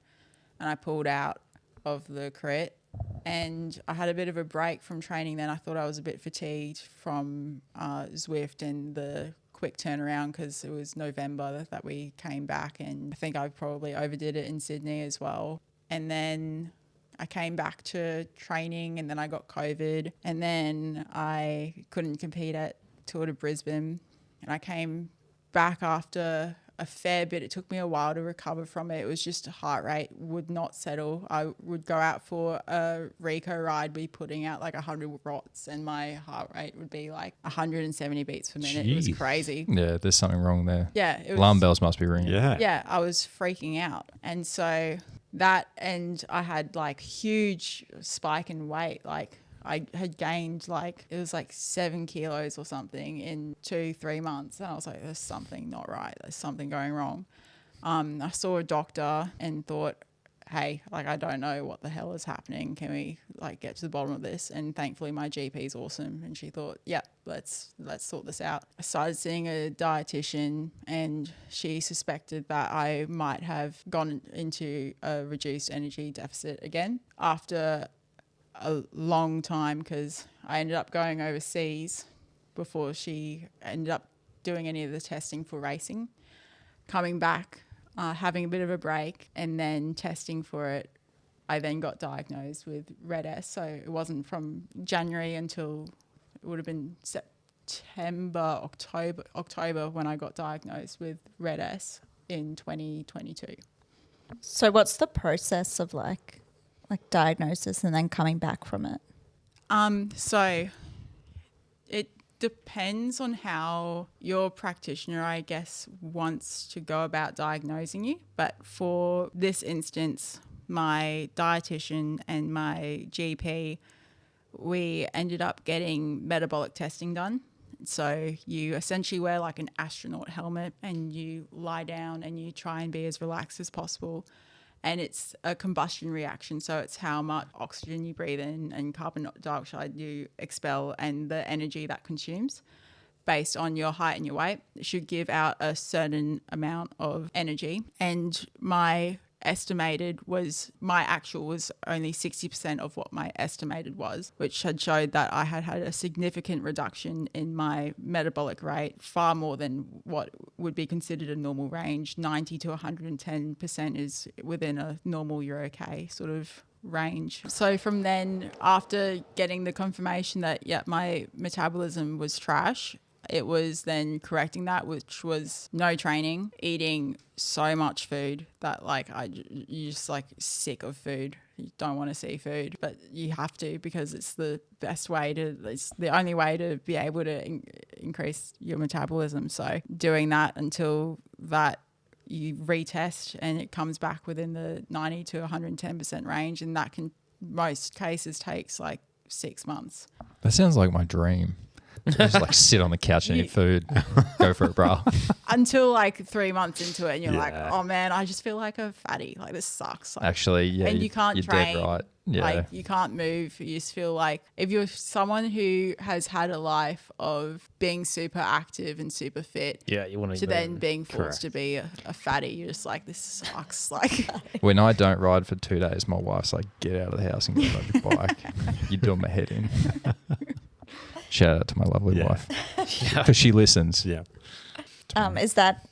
And I pulled out of the crit and I had a bit of a break from training then. I thought I was a bit fatigued from Zwift and the quick turnaround because it was November that we came back, and I think I probably overdid it in Sydney as well. And then I came back to training and then I got COVID and then I couldn't compete at Tour de Brisbane, and I came back after a fair bit. It took me a while to recover from it. It was just heart rate would not settle. I would go out for a Richo ride, be putting out like 100 watts, and my heart rate would be like 170 beats per minute. It was Jeez. crazy. Yeah, there's something wrong there. Yeah. It was, Alarm bells must be ringing. Yeah. yeah, I was freaking out. And so that, and I had like huge spike in weight. Like I had gained like, it was like 7 kilos or something in 2-3 months. And I was like, there's something not right. There's something going wrong. I saw a doctor and thought, hey, like, I don't know what the hell is happening. Can we like get to the bottom of this? And thankfully my GP is awesome. And she thought, yeah, let's sort this out. I started seeing a dietitian, and she suspected that I might have gone into a reduced energy deficit again after a long time, because I ended up going overseas before she ended up doing any of the testing for racing. Coming back, having a bit of a break, and then testing for it, I then got diagnosed with Red S. So it wasn't from January until it would have been September, October when I got diagnosed with Red S in 2022. So what's the process of like diagnosis and then coming back from it? So it depends on how your practitioner, I guess, wants to go about diagnosing you. But for this instance, my dietitian and my GP, we ended up getting metabolic testing done. So you essentially wear like an astronaut helmet, and you lie down and you try and be as relaxed as possible. And it's a combustion reaction. So it's how much oxygen you breathe in and carbon dioxide you expel, and the energy that consumes based on your height and your weight. It should give out a certain amount of energy. And my actual was only 60% of what my estimated was, which had showed that I had had a significant reduction in my metabolic rate, far more than what would be considered a normal range. 90 to 110% is within a normal you're okay sort of range. So from then, after getting the confirmation that, yeah, my metabolism was trash, it was then correcting that, which was no training, eating so much food that like you're just like sick of food. You don't want to see food, but you have to, because it's the only way to be able to increase your metabolism. So doing that until that you retest and it comes back within the 90 to 110% range, and that can, most cases, takes like 6 months. That sounds like my dream. Just like sit on the couch and eat food. Go for it, bro. Until like 3 months into it, and you're Yeah. like, oh man, I just feel like a fatty. Like, this sucks. Like, Actually, yeah. and you can't you're train. dead right. Yeah. Like, you can't move. You just feel like, if you're someone who has had a life of being super active and super fit, Yeah, you want to then being forced Correct. to be a fatty, you're just like, this sucks. Like, When I don't ride for 2 days, my wife's like, get out of the house and get on your bike. You're doing my head in. Shout out to my lovely Yeah. wife. Because she listens. Yeah. Is that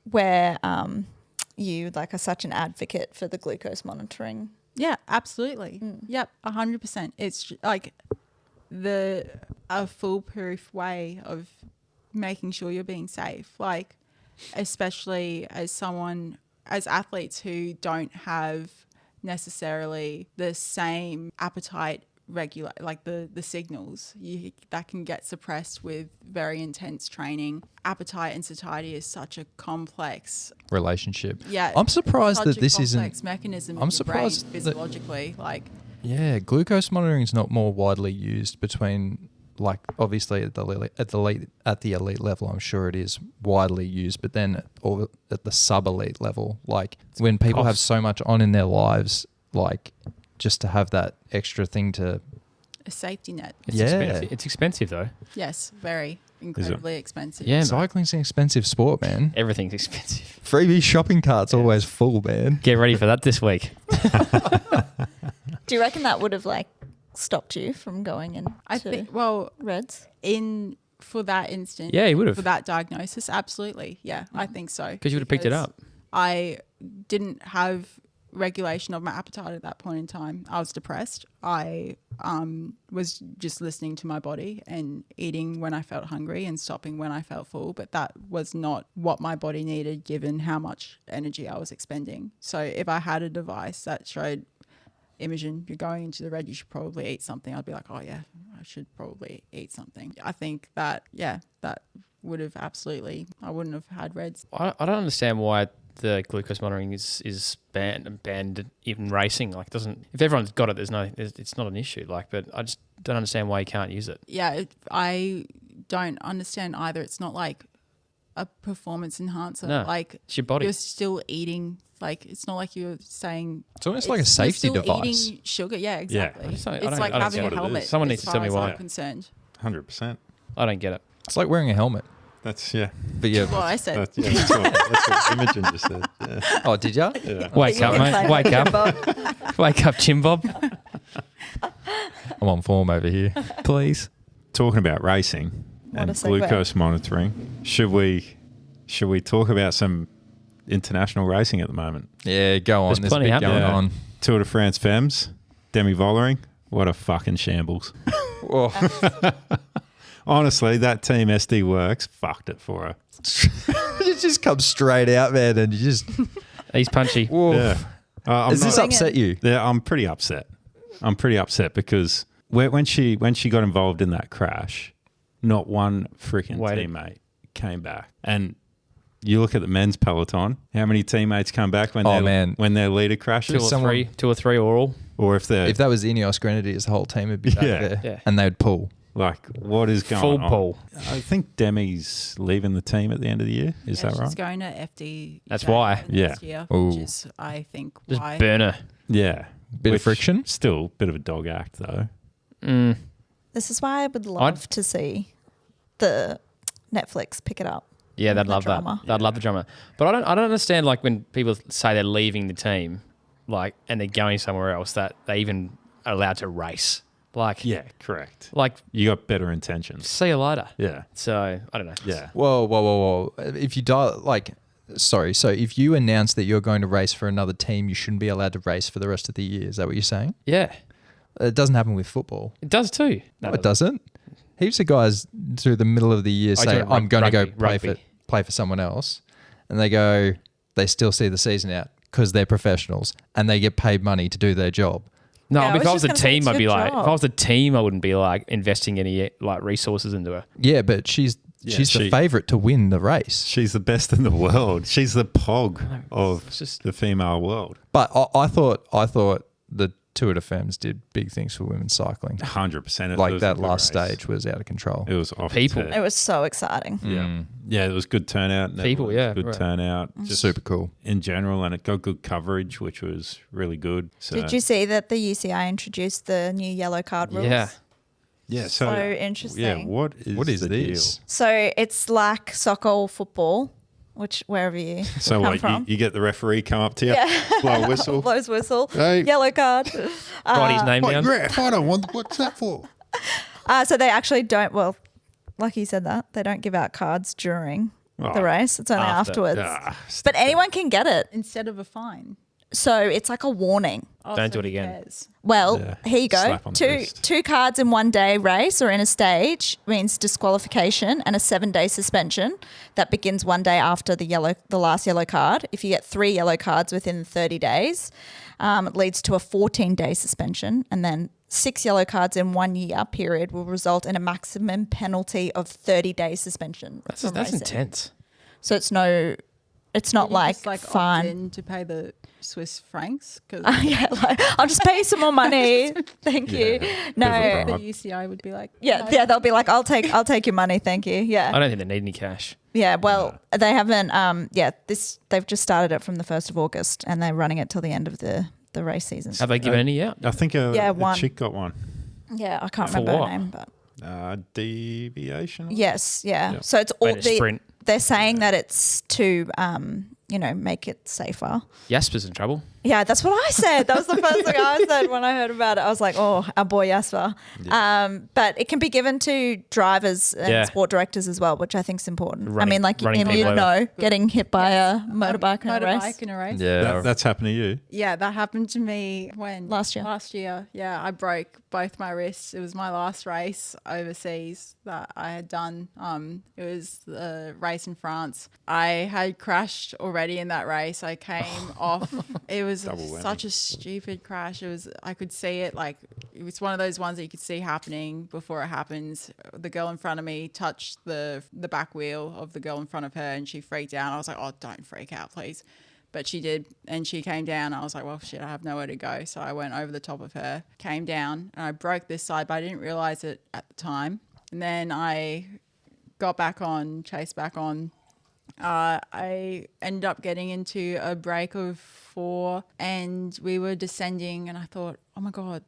where you like are such an advocate for the glucose monitoring? yeah, absolutely. Yep, 100%. It's like a foolproof way of making sure you're being safe. Like, especially as athletes who don't have necessarily the same appetite like the signals that can get suppressed with very intense training. Appetite and satiety is such a complex Relationship. Yeah, I'm surprised such that a this complex isn't. mechanism I'm in your surprised brain that- physiologically. Like, Yeah, glucose monitoring is not more widely used between, like, obviously at the elite level. I'm sure it is widely used, but then or at the sub elite level, like when people have so much on in their lives, like just to have that extra thing to. a safety net. It's expensive though. Yes, very incredibly expensive. Yeah, mate. Cycling's an expensive sport, man. Everything's expensive. Freebie shopping cart's always full, man. Get ready for that this week. Do you reckon that would have like stopped you from going into I think, well, Reds? for that instance, Yeah, he would have. for that diagnosis, absolutely. Yeah, I think so. Because you would have picked it Because up. I didn't have regulation of my appetite at that point in time. I was depressed. I was just listening to my body and eating when I felt hungry and stopping when I felt full, but that was not what my body needed given how much energy I was expending. So if I had a device that showed, Imogen, you're going into the red, you should probably eat something, I'd be like, oh yeah, I should probably eat something. I think that, yeah, that would have absolutely, I wouldn't have had reds. I don't understand why the glucose monitoring is banned even racing. Like, doesn't if everyone's got it, it's not an issue. Like, but I just don't understand why you can't use it. Yeah, I don't understand either. It's not like a performance enhancer. No, like it's your body. You're still eating. Like, it's not like you're saying. It's almost like a safety you're still device. Eating sugar. Yeah, exactly. I don't- It's like I don't having get a what it helmet. is. Someone as needs to far tell me as why. I'm concerned. 100%. I don't get it. It's like wearing a helmet. That's But yeah. What I said. that's what Imogen just said. Yeah. Oh, did ya? Wake up, mate. Wake up. Wake up, Jim Bob. I'm on form over here. Please. Talking about racing What and a segue. glucose monitoring, should we talk about some international racing at the moment? Yeah, go on. There's There's plenty bit happening. going Yeah. on. Tour de France Femmes, Demi Vollering, what a fucking shambles. Oh, Honestly, that team SD Works fucked it for her. it just comes straight out, man, and you just. He's punchy. Whoa. Yeah. Does this upset you? Yeah, I'm pretty upset. Because when she got involved in that crash, not one freaking Waited. teammate came back. And you look at the men's peloton, how many teammates come back when when their leader crashes? Two or three or all. Or if they're If that was Ineos Grenadiers, the whole team would be back Yeah. there, Yeah. and they'd pull. like, what is going Full on? pull. I think Demi's leaving the team at the end of the year. Is that She's right? going to FD. That's why. Next year, Ooh. which is, I think, Just why. burn her. Yeah. Bit of Which- friction. Still a bit of a dog act though. Mm. This is why I would love to see the Netflix pick it up. Yeah, they'd The love drama. that. They'd love the drama. But I don't understand, like, when people say they're leaving the team, like, and they're going somewhere else, that they even are allowed to race. Like, Yeah, correct. like, You got better intentions. see you later. Yeah. So I don't know. Yeah. Whoa. If you so if you announce that you're going to race for another team, you shouldn't be allowed to race for the rest of the year. Is that what you're saying? Yeah, It doesn't happen with football. it does too. No, it doesn't. Heaps of guys through the middle of the year Oh, say, you're I'm going to go rugby. play for someone else. And they still see the season out because they're professionals and they get paid money to do their job. No, Yeah, I if I was was a just gonna say team, it's I'd be your like, if job. I was a team, I wouldn't be like investing any like resources into her. Yeah, but she's the favourite to win the race. She's the best in the world. She's the pog of It's just- the female world. But I thought the Tour de Femmes did big things for women's cycling. 100%. Like that last stage was out of control. It was off. People. It was so exciting. Yeah. Yeah, it was good turnout. People, It was yeah, Good right. turnout. Just Super cool. in general, and it got good coverage, which was really good. So, Did you see that the UCI introduced the new yellow card rules? Yeah. Yeah. So interesting. Yeah. What is What the this? deal? So it's like soccer or football, which wherever you So come what? from. You get the referee come up to you, Yeah. blow a whistle. Blows whistle. Hey. Yellow card. Write his name down. Ref, I don't want. What's that for? So they actually don't, well, like you said that, they don't give out cards during the Oh, race. It's only after. afterwards. Ah, But anyone can get it. Instead of a fine. So it's like a warning. Oh, Don't so do it who again. cares? Well, Yeah. here you go. Slap on the wrist. Two cards in one day race or in a stage means disqualification and a 7-day suspension that begins one day after the last yellow card. If you get 3 yellow cards within 30 days, it leads to a 14-day suspension, and then 6 yellow cards in 1 year period will result in a maximum penalty of 30 days suspension. That's from racing. intense. So it's not Did you like, just, opt fine. in to pay the Swiss francs because Yeah, like, I'll just pay you some more money. Thank you. No. Bit of a the bribe. UCI would be like, Yeah, no, yeah, they'll be like, I'll take your money, thank you. I Yeah, don't think they need any cash. yeah. Well, they haven't. They've just started it from the 1st of August, and they're running it till the end of the race season. Have they given any out? I think Yeah, a one. chick got one. Yeah, I can't For remember what? her name, but Deviation. yes, yeah. Yeah. So it's all Wait, a sprint. they're saying that it's to make it safer. Jasper's in trouble. Yeah, that's what I said. That was the first thing I said when I heard about it. I was like, oh, our boy Jasper. But it can be given to drivers and Yeah. sport directors as well, which I think is important. I Running- mean, like running you people know, getting hit by a motorbike in a race. motorbike in a race. Yeah. That's happened to you. Yeah, that happened to me when Last year. Last year, yeah, I broke both my wrists. It was my last race overseas that I had done. It was the race in France. I had crashed already in that race. I came off. It was Double whammy. such a stupid crash. I could see it like it was one of those ones that you could see happening before it happens. The girl in front of me touched the back wheel of the girl in front of her and she freaked out. I was like, oh, don't freak out, please. But she did, and she came down. I was like, well, shit, I have nowhere to go. So I went over the top of her, came down, and I broke this side, but I didn't realize it at the time. And then I got back on, chased back on. I ended up getting into a break of 4 and we were descending and I thought, oh my God,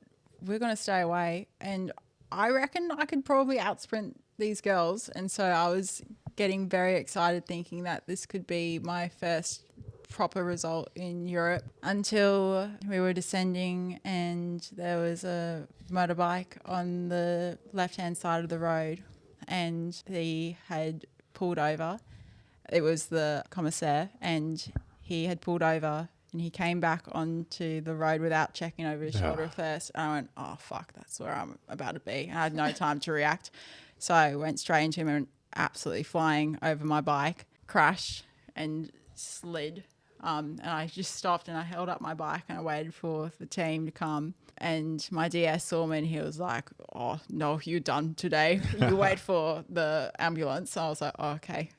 we're going to stay away. And I reckon I could probably outsprint these girls. And so I was getting very excited thinking that this could be my first proper result in Europe until we were descending and there was a motorbike on the left-hand side of the road and he had pulled over. It was the commissaire and he had pulled over and he came back onto the road without checking over his shoulder first. And I went, oh, fuck, that's where I'm about to be. I had no time to react. So I went straight into him and absolutely flying over my bike, crashed and slid. And I just stopped and I held up my bike and I waited for the team to come. And my DS saw me and he was like, oh, no, you're done today. You wait for the ambulance. I was like, oh, okay.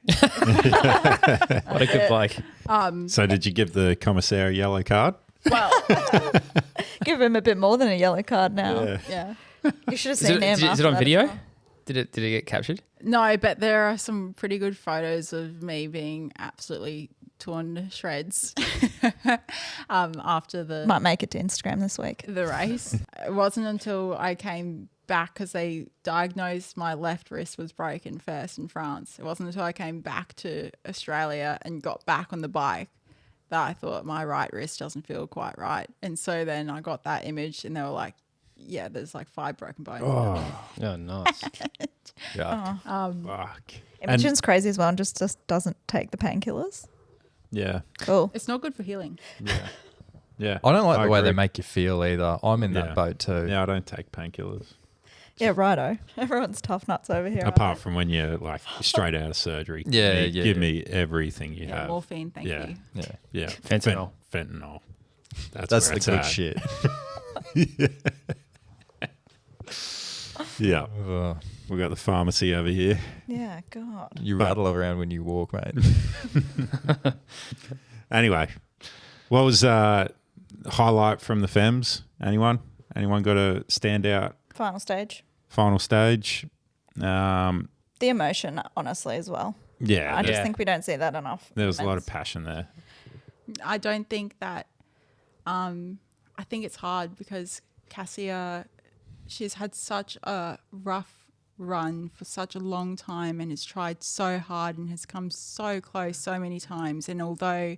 What a good bloke. So did you give the commissaire a yellow card? Well, Give him a bit more than a yellow card now. yeah. You should have Is seen it, him. is it on video? Did it get captured? No, but there are some pretty good photos of me being absolutely torn to shreds after the Might make it to Instagram this week. the race. It wasn't until I came back because they diagnosed my left wrist was broken first in France. It wasn't until I came back to Australia and got back on the bike that I thought my right wrist doesn't feel quite right. And so then I got that image and they were like, yeah, there's like 5 broken bones. Oh, nice. Yeah. Fuck. Imogen's crazy as well and just doesn't take the painkillers. Yeah. Cool. It's not good for healing. Yeah. Yeah. I don't like the way they agree. make you feel either. I'm in that boat too. Yeah, I don't take painkillers. Yeah, righto. Everyone's tough nuts over here. Apart from when you're like straight out of surgery. Yeah, Give me everything you Yeah, have. morphine, thank Yeah. you. Yeah. Yeah. Fentanyl. Fentanyl. That's where the it's good at. shit. Yeah. Ugh. We got the pharmacy over here. Yeah, God. You rattle around when you walk, mate. Anyway, what was highlight from the Femmes? Anyone? Anyone got a standout Final stage. final stage? The emotion, honestly, as well. Yeah. I just Yeah. think we don't see that enough. there was a lot of Men's. passion there. I don't think that. I think it's hard because Cassia, she's had such a rough run for such a long time and has tried so hard and has come so close so many times. And although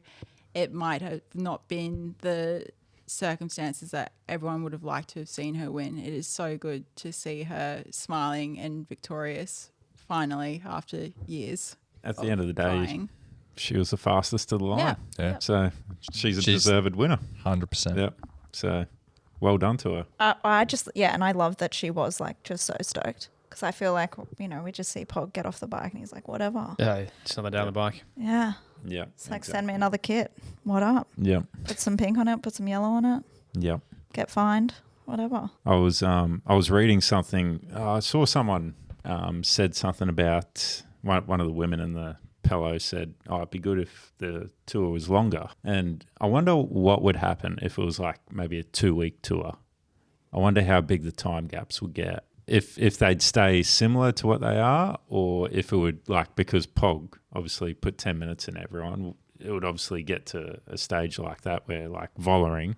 it might have not been the circumstances that everyone would have liked to have seen her win, it is so good to see her smiling and victorious finally after years. At the end of the day, trying. she was the fastest to the line. Yeah. Yeah. So she's a She's- deserved winner. 100%. Yep. So well done to her. I just, and I love that she was like just so stoked because I feel like, we just see Pog get off the bike and he's like, whatever. Yeah, just another down the bike. Yeah. Yeah. It's like, send me another kit. What up? Yep. Put some pink on it, put some yellow on it, Yep. get fined, whatever. I was reading something. I saw someone said something about one of the women in the Pello said, "Oh, it'd be good if the tour was longer." And I wonder what would happen if it was like maybe a 2-week tour. I wonder how big the time gaps would get. If they'd stay similar to what they are, or if it would because Pog obviously put 10 minutes in everyone, it would obviously get to a stage like that where Vollering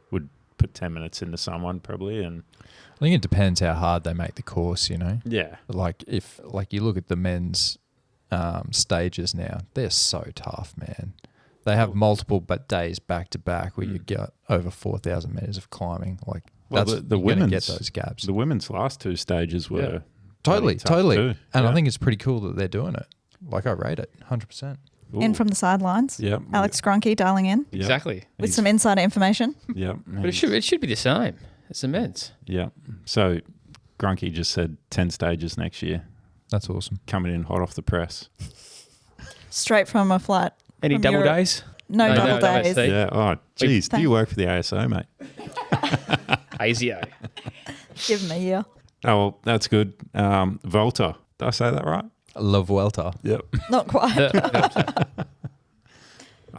would put 10 minutes into someone probably, and I think it depends how hard they make the course, yeah, If you look at the men's stages now, they're so tough, man. They have multiple days back to back where you get over 4,000 meters of climbing. Well, That's the you're gonna women's get those gaps. The women's last 2 stages were Totally. bloody tough too. And Yeah. I think it's pretty cool that they're doing it. I rate it 100%. In Ooh. from the sidelines. Yep. Alex Grunke dialing in Yep. Exactly. with some insider information. Yep. But it should be the same. It's immense. Yep. So Grunke just said 10 stages next year, That's awesome. coming in hot off the press. Straight from a flight. Any From double Europe. days? No No, double no, days. Steve. Yeah. Oh, geez. Do you work for the ASO, mate? ASIO. Give him a year. Oh, well, that's good. Volta. Did I say that right? La Vuelta. Yep. Not quite.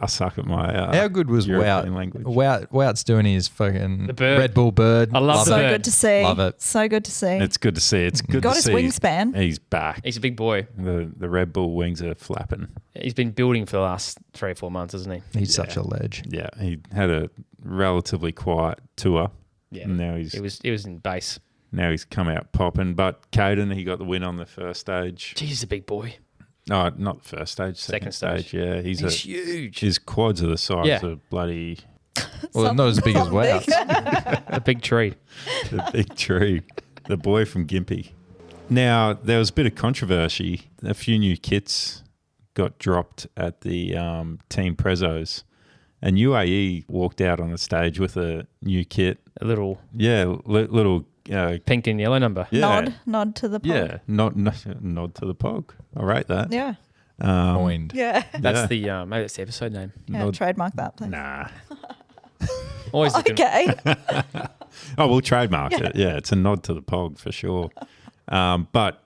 I suck at my How good was European Wout? language. Wout's doing his fucking The bird. Red Bull bird. I love Love the it. So bird. good to see. Love it. So good to see. It's good to see. It's good Got to his see. wingspan. He's back. He's a big boy. The Red Bull wings are flapping. He's been building for the last 3 or 4 months, hasn't he? He's such a ledge. Yeah, he had a relatively quiet tour. Yeah. And now It was in base. he's come out popping. But Caden, he got the win on the first stage. Jeez, he's a big boy. No, not the first stage. Second stage. Yeah, he's huge. his quads are the size Yeah. of bloody Well, not as big as Wout's. A big tree. the big tree. The boy from Gympie. Now there was a bit of controversy. A few new kits got dropped at the team prezos, and UAE walked out on the stage with a new kit. A little Yeah, little. pink and yellow number. Yeah, Nod to the pod. yeah. Nod to the pog. I rate that. Yeah. Coined. Yeah. That's the maybe that's the episode name. Yeah, Nod- trademark that, please. Nah. Always looking, Okay. Oh, we'll trademark it. Yeah, it's a nod to the pog for sure. But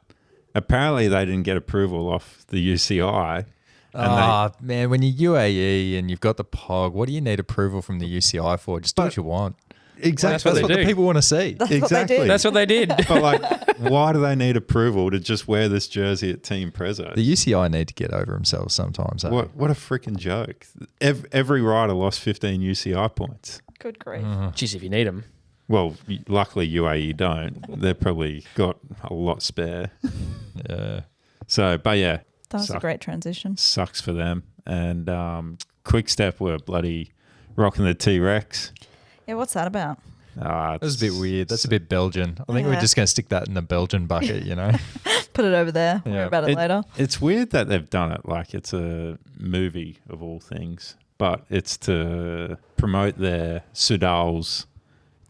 apparently they didn't get approval off the UCI. And Man, when you're UAE and you've got the POG, what do you need approval from the UCI for? Just do what you want. exactly. That's what they the do. people want to see. That's what they did. That's what they did. But like, why do they need approval to just wear this jersey at Team Prezzo? The UCI need to get over themselves sometimes. Eh? What a freaking joke! Every rider lost 15 UCI points. Good grief. Jeez, if you need them. Well, luckily UAE don't. They've probably got a lot spare. Yeah. So, but yeah, That was a suck- great transition. sucks for them. And Quick Step were bloody rocking the T-Rex. Yeah, what's that about? That's a bit weird. That's a bit Belgian. I think we're Yeah. just going to stick that in the Belgian bucket, you know? Put it over there. Worry Yeah. about it later. It's weird that they've done it like it's a movie of all things, but it's to promote their Sudal's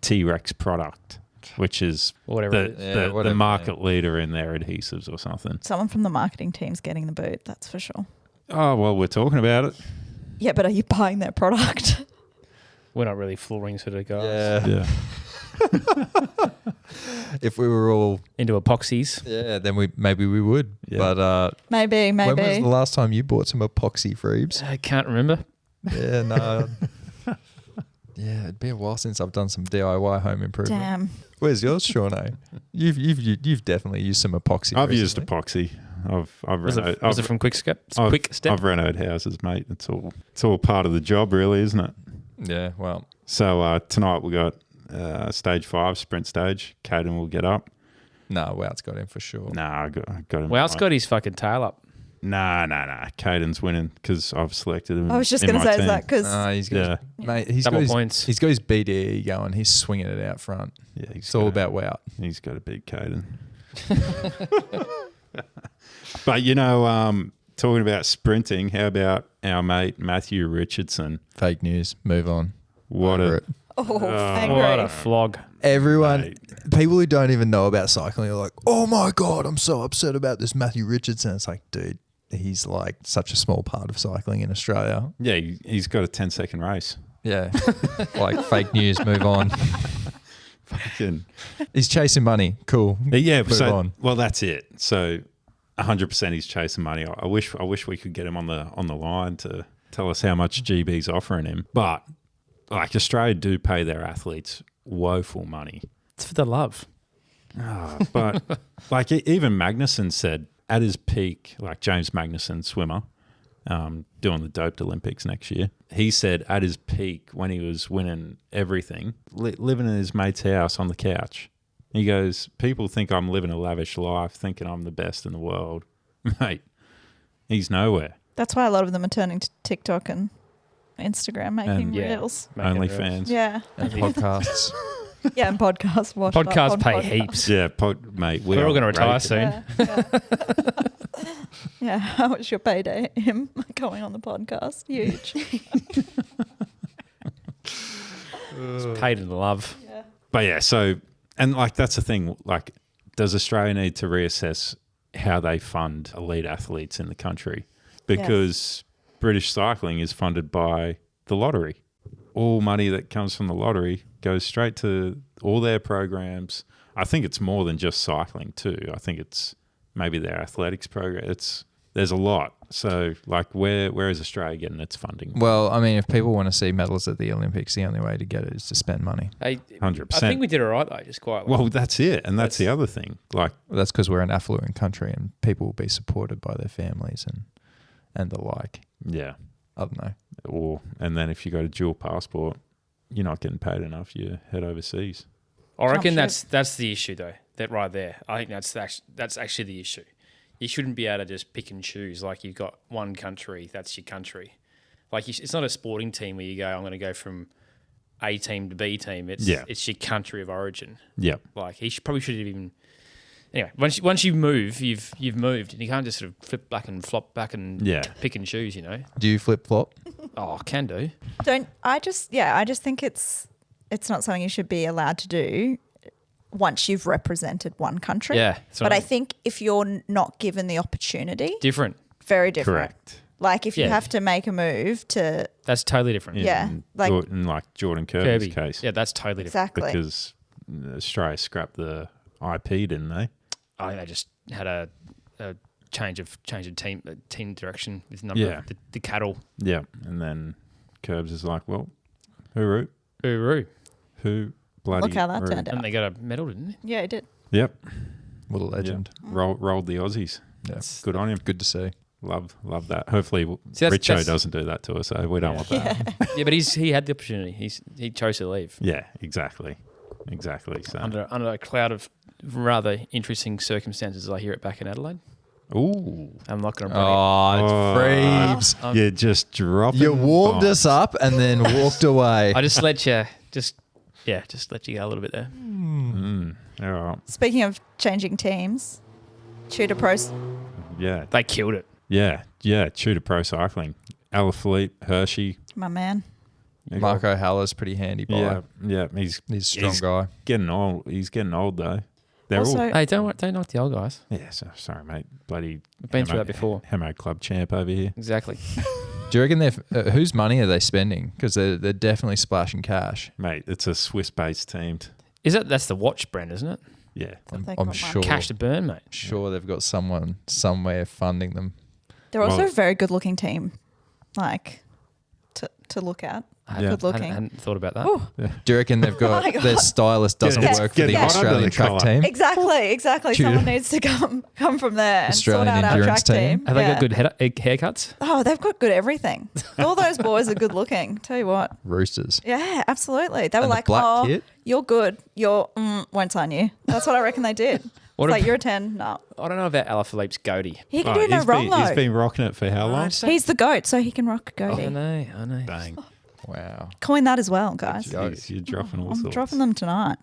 T-Rex product, which is Whatever it is. Yeah, the whatever, market leader in their adhesives or something. Someone from the marketing team's getting the boot, that's for sure. Oh, well, we're talking about it. Yeah, but are you buying their product? We're not really flooring sort of guys. Yeah. If we were all, Into epoxies. then maybe we would. Yeah. But Maybe. when was the last time you bought some epoxy freebs? I can't remember. Yeah, no. Yeah, it'd be a while since I've done some DIY home improvement. Damn. Where's yours, Shawnee? You've definitely used some epoxy. I've used recently. epoxy. I've Was renovated. it from Quick Step? I've, Quick Step? I've renovated houses, mate. It's all part of the job, really, isn't it? Yeah, well, So tonight we got stage 5, sprint stage. Caden will get up. no, Wout's got him for sure. Nah, I got him. Well, it's got his fucking tail up. Nah. Caden's winning because I've selected him. I was just in going to my say, is team. that because He's got mate. He's Double got his, points. He's got his BDE going. He's swinging it out front. Yeah, It's all about Wout. He's got a big Caden. But talking about sprinting, how about our mate Matthew Richardson? Fake news. Move on. What Over a it. angry. What a flog. Everyone, Mate. people who don't even know about cycling are like, "Oh my god, I'm so upset about this Matthew Richardson." It's like, dude, he's like such a small part of cycling in Australia. Yeah, he's got a 10-second race. Yeah, like fake news. Move on. Fucking He's chasing money. Cool. yeah. Move So on. well, that's it. So 100% he's chasing money. I wish we could get him on the line to tell us how much GB's offering him. But like Australia do pay their athletes woeful money. It's for the love. But like even Magnussen said at his peak, like James Magnussen, swimmer, doing the doped Olympics next year, he said at his peak when he was winning everything, living in his mate's house on the couch, he goes, people think I'm living a lavish life, thinking I'm the best in the world. Mate, he's nowhere. That's why a lot of them are turning to TikTok and Instagram, making And- Yeah. reels. Only fans. Yeah. And podcasts. Yeah, and podcasts. Watch Podcasts on pay podcasts. heaps. Yeah, mate. We're all going to retire raking. soon. Yeah. Yeah. How much your payday? Him going on the podcast. Huge. It's paid in love. Yeah. But yeah, so, and like that's the thing, like, does Australia need to reassess how they fund elite athletes in the country? Because British cycling is funded by the lottery. All money that comes from the lottery goes straight to all their programs, I think it's more than just cycling too. I think it's maybe their athletics program. There's a lot. So, like, where is Australia getting its funding? Well, I mean, if people want to see medals at the Olympics, the only way to get it is to spend money. Hey, 100%. I think we did all right though, just quietly. Well, that's it, and that's the other thing. Like, That's because we're an affluent country and people will be supported by their families and the like. yeah, I don't know. and then if you got a dual passport, you're not getting paid enough. You head overseas. I reckon Jump ship. that's the issue though. That right there. I think that's actually the issue. You shouldn't be able to just pick and choose. Like you've got one country, that's your country. Like it's not a sporting team where you go, I'm going to go from A team to B team. It's your country of origin. Yeah, Like probably should have even. Anyway, once you move, you've moved, and you can't just sort of flip back and flop back and pick and choose. You know. Do you flip flop? Oh, can do. I just think it's not something you should be allowed to do once you've represented one country. Yeah, that's what but I I mean. think if you're not given the opportunity, Different. very different. correct. Like if you Yeah. have to make a move to That's totally different. Yeah, like- like Jordan Kirby's Kirby. case. Yeah, that's totally different. exactly. Because Australia scrapped the IP, didn't they? I think they just had a change of team direction with the number of the cattle. Yeah, and then Curbs is like, well, hooroo, Uru. who bloody Look how that roo. turned out. And they got a medal, didn't they? Yeah, it did. Yep, What a legend. rolled the Aussies. Yeah. Good on him. Good to see. Love that. Hopefully, See, Richo doesn't do that to us. So we don't want that. Yeah, but he had the opportunity. He chose to leave Yeah, exactly. So, under a cloud of rather interesting circumstances. I hear it back in Adelaide. ooh, I'm not going to bring Oh, it's Freebs. you're just dropping. You warmed bombs. us up and then walked away. it. I just let you let you go a little bit there. All right. Speaking of changing teams, Tour de Pro. Yeah, They killed it. yeah. Tour de Pro cycling. Alaphilippe, Hershey. My man. Marco Haller's pretty handy by. Yeah. He's He's a strong guy. getting old. He's getting old though. They're Also, all. Hey, don't knock the old guys. Yeah, sorry, mate. Bloody. We've been through that before. Hemo Club champ over here. Exactly. Do you reckon whose money are they spending? Because they're definitely splashing cash. Mate, it's a Swiss-based team. That's the watch brand, isn't it? Yeah. They I'm got money. sure. Cash to burn, mate. Sure, they've got someone somewhere funding them. They're also Well- a very good looking team, like to look at. Yeah. Good looking. I hadn't thought about that. Oh, Do you reckon they've got my God. their stylist doesn't It's work for getting the hot under Australian the track collar. team? exactly. Tour- Someone needs to come from there and Australian sort out our track endurance team. team. Have they Yeah. got good haircuts? Oh, they've got good everything. All those boys are good looking. Tell you what. Roosters. Yeah, absolutely. They were And the like, black "Oh, kit? you're good. You're won't sign you." That's what I reckon they did. What It's like ab- you're a 10. No, I don't know about Alaphilippe's goatee. he can do no wrong He's though. been rocking it for how long? He's the goat, so he can rock a goatee. I know. Bang. Wow. Coin that as well, guys. Jeez, you're dropping all I'm sorts. dropping them tonight.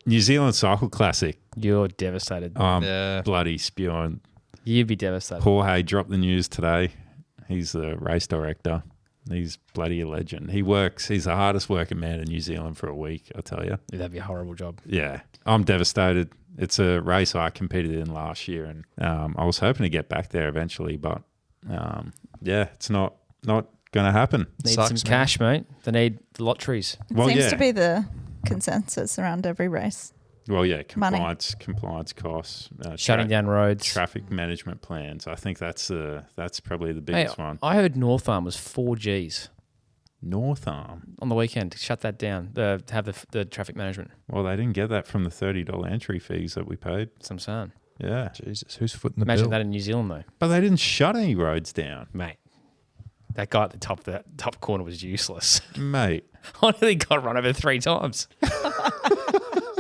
New Zealand Cycle Classic. You're devastated. Yeah. Bloody spewing. You'd be devastated. Jorge dropped the news today. He's the race director. He's bloody a legend. He's the hardest working man in New Zealand for a week, I tell you. That'd be a horrible job. Yeah, I'm devastated. It's a race I competed in last year, and I was hoping to get back there eventually, but it's not going to happen. Need Sucks, some man. cash, mate. They need the lotteries. Well, Seems yeah. to be the consensus around every race. Well, yeah, Money. compliance costs, Shutting down roads. traffic management plans. I think that's probably the Hey, biggest one. I heard North Arm was 4 Gs North Arm. on the weekend to shut that down, to have the traffic management. Well, they didn't get that from the $30 entry fees that we paid. That's what I'm saying. Yeah, Jesus, who's footing the Imagine bill? that in New Zealand, though. but they didn't shut any roads down, Mate, that guy at the top corner was useless. mate. I nearly got run over 3 times.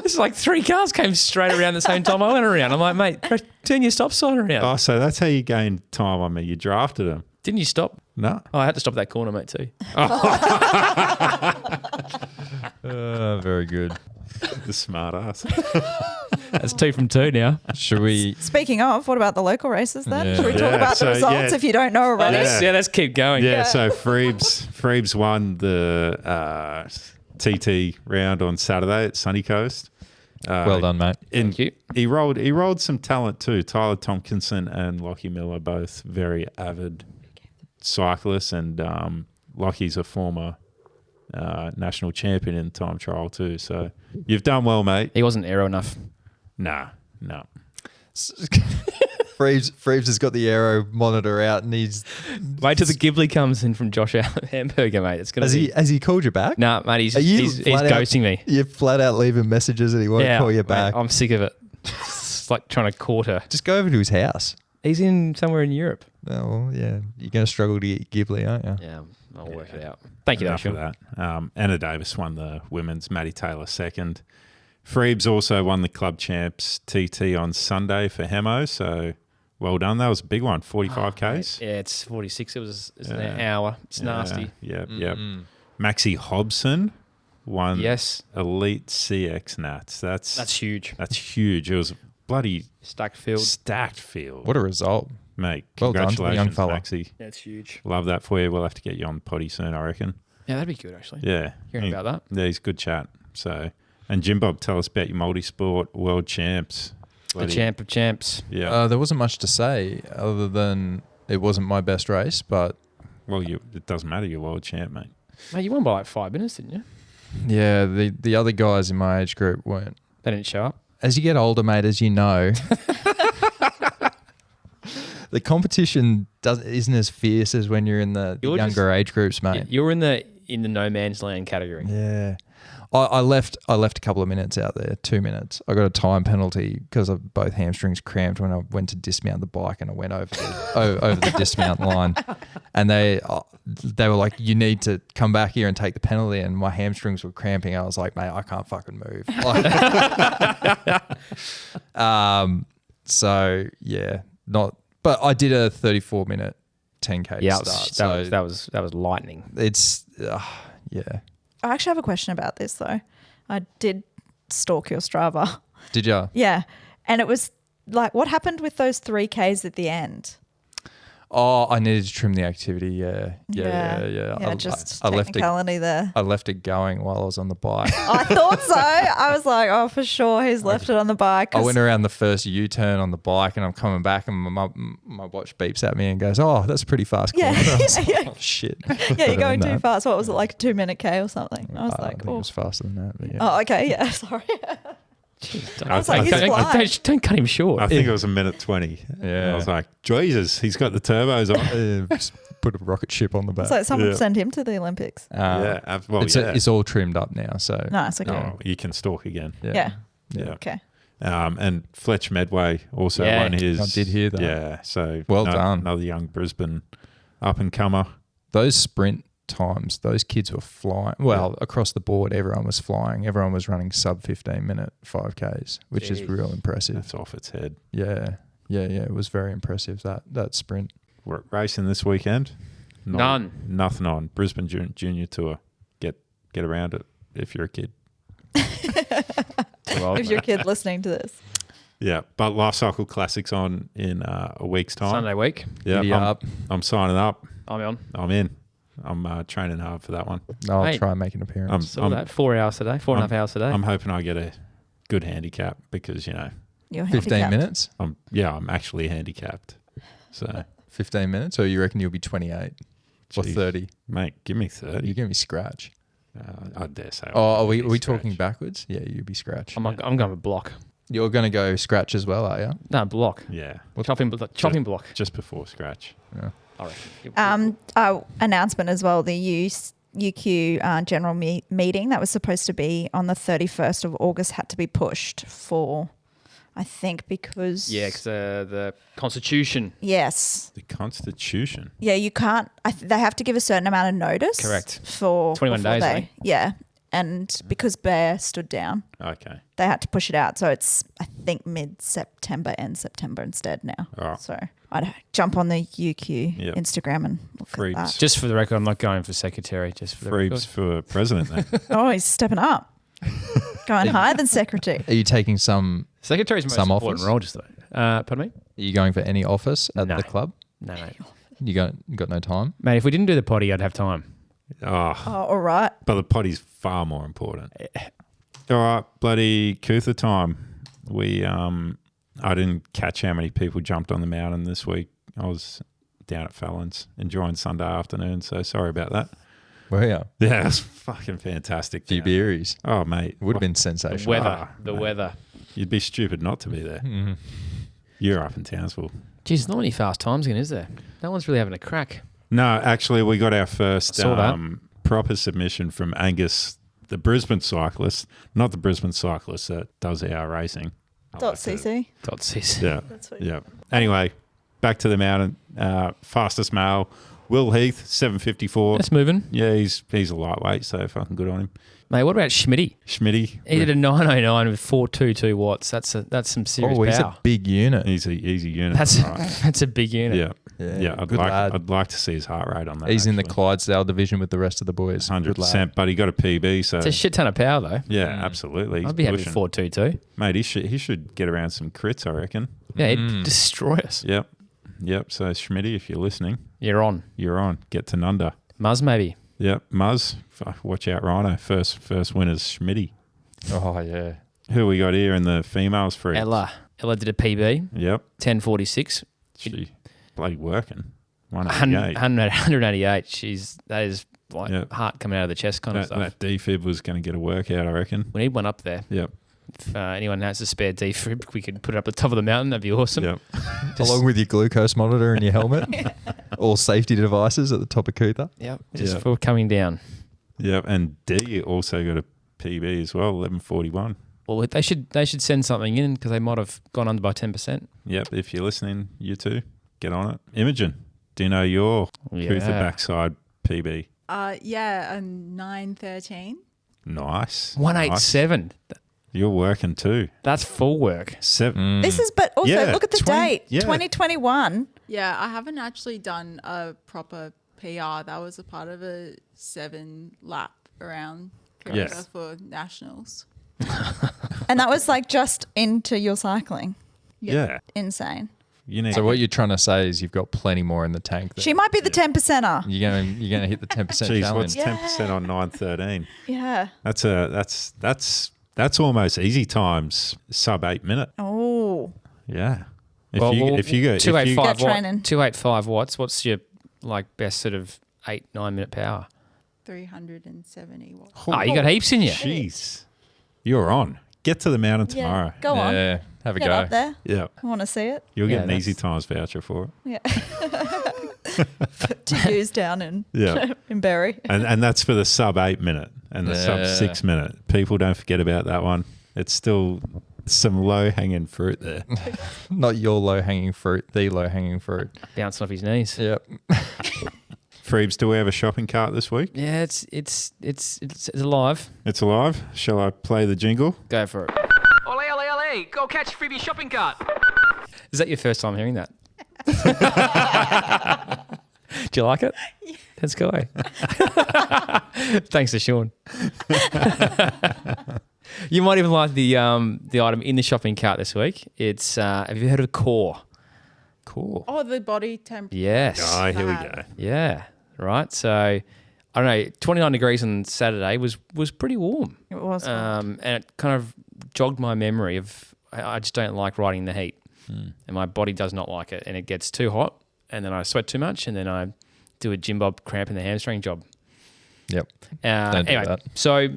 It's like 3 cars came straight around the same time I went around. I'm like, mate, turn your stop sign around. Oh, so that's how you gained time on me. You drafted them. Didn't you stop? No. Oh, I had to stop at that corner, mate, too. Very good. The smart ass. That's 2 from 2 now. Should we? Speaking of, what about the local races then? Yeah. Should we talk Yeah, about so, the results yeah. if you don't know already? Yeah. Let's keep going. Yeah, so Freebs won the TT round on Saturday at Sunny Coast. Well done, mate. And Thank you. he rolled some talent too. Tyler Tompkinson and Lockie Miller, both very avid cyclists, and Lockie's a former national champion in the time trial too. So you've done well, mate. He wasn't aero enough. No. Freeves has got the aero monitor out, and he's Wait till the Ghibli comes in from Josh Hamburger, mate. It's gonna. has he called you back? Nah, mate. He's flat out- ghosting me. You're flat out leaving messages and he won't call you mate, back. I'm sick of it. It's like trying to court her. Just go over to his house. He's in somewhere in Europe. Oh, well, yeah. You're going to struggle to get Ghibli, aren't you? Yeah, I'll work it out. Thank you, though, Enough Sean. of that. Anna Davis won the women's. Maddie Taylor second. Freebs also won the club champs TT on Sunday for Hemo. So well done. That was a big one. 45 Ks. Yeah, it's 46. It's an hour. It's nasty. Yep. Maxie Hobson won Yes. Elite CX Nats. That's huge. That's huge. It was a bloody Stacked field. stacked field. What a result. Mate, Well done to the congratulations, young fella. Maxie. That's huge. Love that for you. We'll have to get you on the potty soon, I reckon. Yeah, that'd be good, actually. Yeah. Hearing about that. Yeah, he's a good chat. So, and Jim Bob, tell us about your multi-sport world champs. The champ of champs. Yeah. There wasn't much to say other than it wasn't my best race, but Well, it doesn't matter. You're world champ, mate. Mate, you won by like 5 minutes, didn't you? yeah, the other guys in my age group weren't. They didn't show up. As you get older, mate, as you know, the competition isn't as fierce as when you're in the You're younger age groups, mate. You're in the no man's land category. Yeah. I left a couple of minutes out there, 2 minutes. I got a time penalty because both hamstrings cramped when I went to dismount the bike, and I went over the dismount line, and they were like, "You need to come back here and take the penalty." And my hamstrings were cramping. I was like, "Mate, I can't fucking move." So yeah, but I did a 34-minute 10K Yeah, start. that was lightning. It's yeah. I actually have a question about this though. I did stalk your Strava. Did ya? Yeah. And it was like, what happened with those 3Ks at the end? Oh, I needed to trim the activity. Yeah. Yeah, just I left it. technicality there. I left it going while I was on the bike. I thought so. I was like, oh, for sure he's left it on the bike. I went around the first U-turn on the bike, and I'm coming back, and my watch beeps at me and goes, "Oh, that's a pretty fast corner." Yeah. I was like, Yeah. oh, shit. Yeah, you're going too No. fast. What was it, like a 2-minute K or something? I was I like, think it oh. was faster than that. But yeah. Oh, okay. Yeah, sorry. I was like, he's flying. Don't cut him short. I think it was a minute 20. Yeah. I was like, Jesus, he's got the turbos on. Just put a rocket ship on the back. It's like someone Yeah. send him to the Olympics. Yeah. Well, It's all trimmed up now, so Nice, okay. Oh, you can stalk again. Yeah. Yeah. Okay. And Fletch Medway also Yeah. won his. I did hear that. Yeah. So Well done. Another young Brisbane up and comer. those sprint times, those kids were flying. Well, across the board, everyone was flying. Everyone was running sub 15-minute 5Ks, which is real impressive. That's off its head. Yeah. It was very impressive, that sprint. We're racing this weekend. None. Nothing on. Brisbane Junior Tour. Get around it if you're a kid. If your kid listening to this. Yeah, but Life Cycle Classics on in a week's time. Sunday week. Yeah, Giddy up. I'm signing up. I'm on. I'm in. I'm training hard for that one. I'll Mate. try and make an appearance. So that 4 hours a day, 4.5 hours a day. I'm hoping I get a good handicap because You're 15 handicapped. minutes? I'm actually handicapped. So 15 minutes? Or you reckon you'll be 28 or Jeez. 30? mate, give me 30. You're going to be scratch. I dare say. Oh, are we scratch. talking backwards? Yeah, you'll be scratch. I'm going with block. You're going to go scratch as well, are you? No, block. Yeah, Chopping block. just before scratch. Yeah. I reckon. Announcement as well, the UQ general meeting that was supposed to be on the 31st of August had to be pushed for, I think, because... Yeah, because the Constitution. Yes. The Constitution. Yeah, you can't... they have to give a certain amount of notice. Correct. For 21 before days, I they, think. yeah. And because Bear stood down, Okay. they had to push it out. So it's, I think, mid-September, end September instead now. Oh. So I'd jump on the UQ Yep. Instagram and look Freebs. at that. Just for the record, I'm not going for secretary. Just for the record. Freebs for president then. Oh, he's stepping up. Going higher than secretary. Are you taking some... Secretary's most Some important office? role, just though. Pardon me? Are you going for any office at No. the club? No, mate. You got no time? Mate, if we didn't do the potty, I'd have time. Oh, Oh, all right. but the potty's far more important. All right, bloody Cootha time. I didn't catch how many people jumped on the mountain this week. I was down at Fallon's enjoying Sunday afternoon, so sorry about that. Well, yeah. Yeah, it was fucking fantastic. Few down beeries. there. Oh, mate. Would have been The sensational. weather. Ah, The mate. weather. You'd be stupid not to be there. You're up in Townsville. Geez, not many fast times again, is there? No one's really having a crack. No, actually, we got our first Saw that. proper submission from Angus, the Brisbane cyclist, not the Brisbane cyclist that does our racing. I like to- .cc. .cc. Yeah. That's what Yeah. Anyway, back to the mountain. Fastest male, Will Heath, 7:54. That's moving. Yeah, he's a lightweight, so fucking good on him. Mate, what about Schmitty? Schmitty, He did a 909 with 422 watts. That's some serious Oh, he's power. a big unit. he's a unit. That's all right. that's a big unit. Yeah. Yeah, good lad. I'd like to see his heart rate on that. He's in the actually. Clydesdale division with the rest of the boys. Good lad. 100%, but he got a PB, so It's a shit ton of power though. yeah, absolutely. He's I'd be happy with pushing. 422. Mate, he should get around some crits, I reckon. Yeah, he'd destroy us. Yep. So Schmitty, if you're listening, You're on. you're on. Get to Nunda. Muzz maybe. Yep. Muzz, fuck, watch out, Rhino. First winner's Schmitty. Oh, yeah. Who we got here in the females for Ella did a PB, Yep. 1046. She bloody working. 188. 188. That is like Yep. heart coming out of the chest kind of That, stuff. that defib was going to get a workout, I reckon. We need one up there. Yep. If anyone has a spare defib, we could put it up the top of the mountain. That'd be awesome. Yep. Along with your glucose monitor and your helmet. All safety devices at the top of Cootha. Yep. Just Yep. for coming down. Yep. And D also got a PB as well, 11:41. Well, they should send something in because they might have gone under by 10%. Yep. If you're listening, you too, get on it. Imogen, do you know your Cootha backside PB? Yeah, a 9:13. Nice. 187. Nice. You're working too. That's full work. This is, but also Yeah, look at the 20 date, yeah. 2021. Yeah, I haven't actually done a proper PR. That was a part of a 7-lap around Cootha Yes. for nationals. And that was like just into your cycling. Yeah. Insane. You need. So what you're trying to say is you've got plenty more in the tank. She might be the 10%er. You're gonna hit the 10% Jeez, challenge. what's 10% on 9:13? Yeah. That's almost easy times sub 8 minute. Oh. Yeah. If Well, you go 285 Get training. 285 watts. What's your like best sort of 8-9 minute power? 370 watts. Oh, you got heaps in you. Jeez, you're on. Get to the mountain tomorrow. Yeah. Go on. Yeah, have a Get go. up there. Yeah, I want to see it. you'll Yeah, get an easy that's- times voucher for it. Yeah. To use down in, Yeah. in Berry. And that's for the sub 8 minute and the sub Yeah. 6 minute. People don't forget about that one. It's still some low hanging fruit there. Not your low hanging fruit, the low hanging fruit. Bouncing off his knees. Yep. Freebs, do we have a shopping cart this week? Yeah, it's alive. It's alive. Shall I play the jingle? Go for it. Ole, ole, ole, go catch a freebie shopping cart. Is that your first time hearing that? Do you like it? Yeah. Let's go. Thanks to Sean. You might even like the item in the shopping cart this week. It's have you heard of Core? Cool. Oh, the body temperature. Yes. Oh, here we go. Yeah. Right. So I don't know. 29 degrees on Saturday was pretty warm. It was. And it kind of jogged my memory of I just don't like riding in the heat, and my body does not like it, and it gets too hot, and then I sweat too much, and then I do a gym bob cramp in the hamstring job. Yep. Don't do Anyway, that. so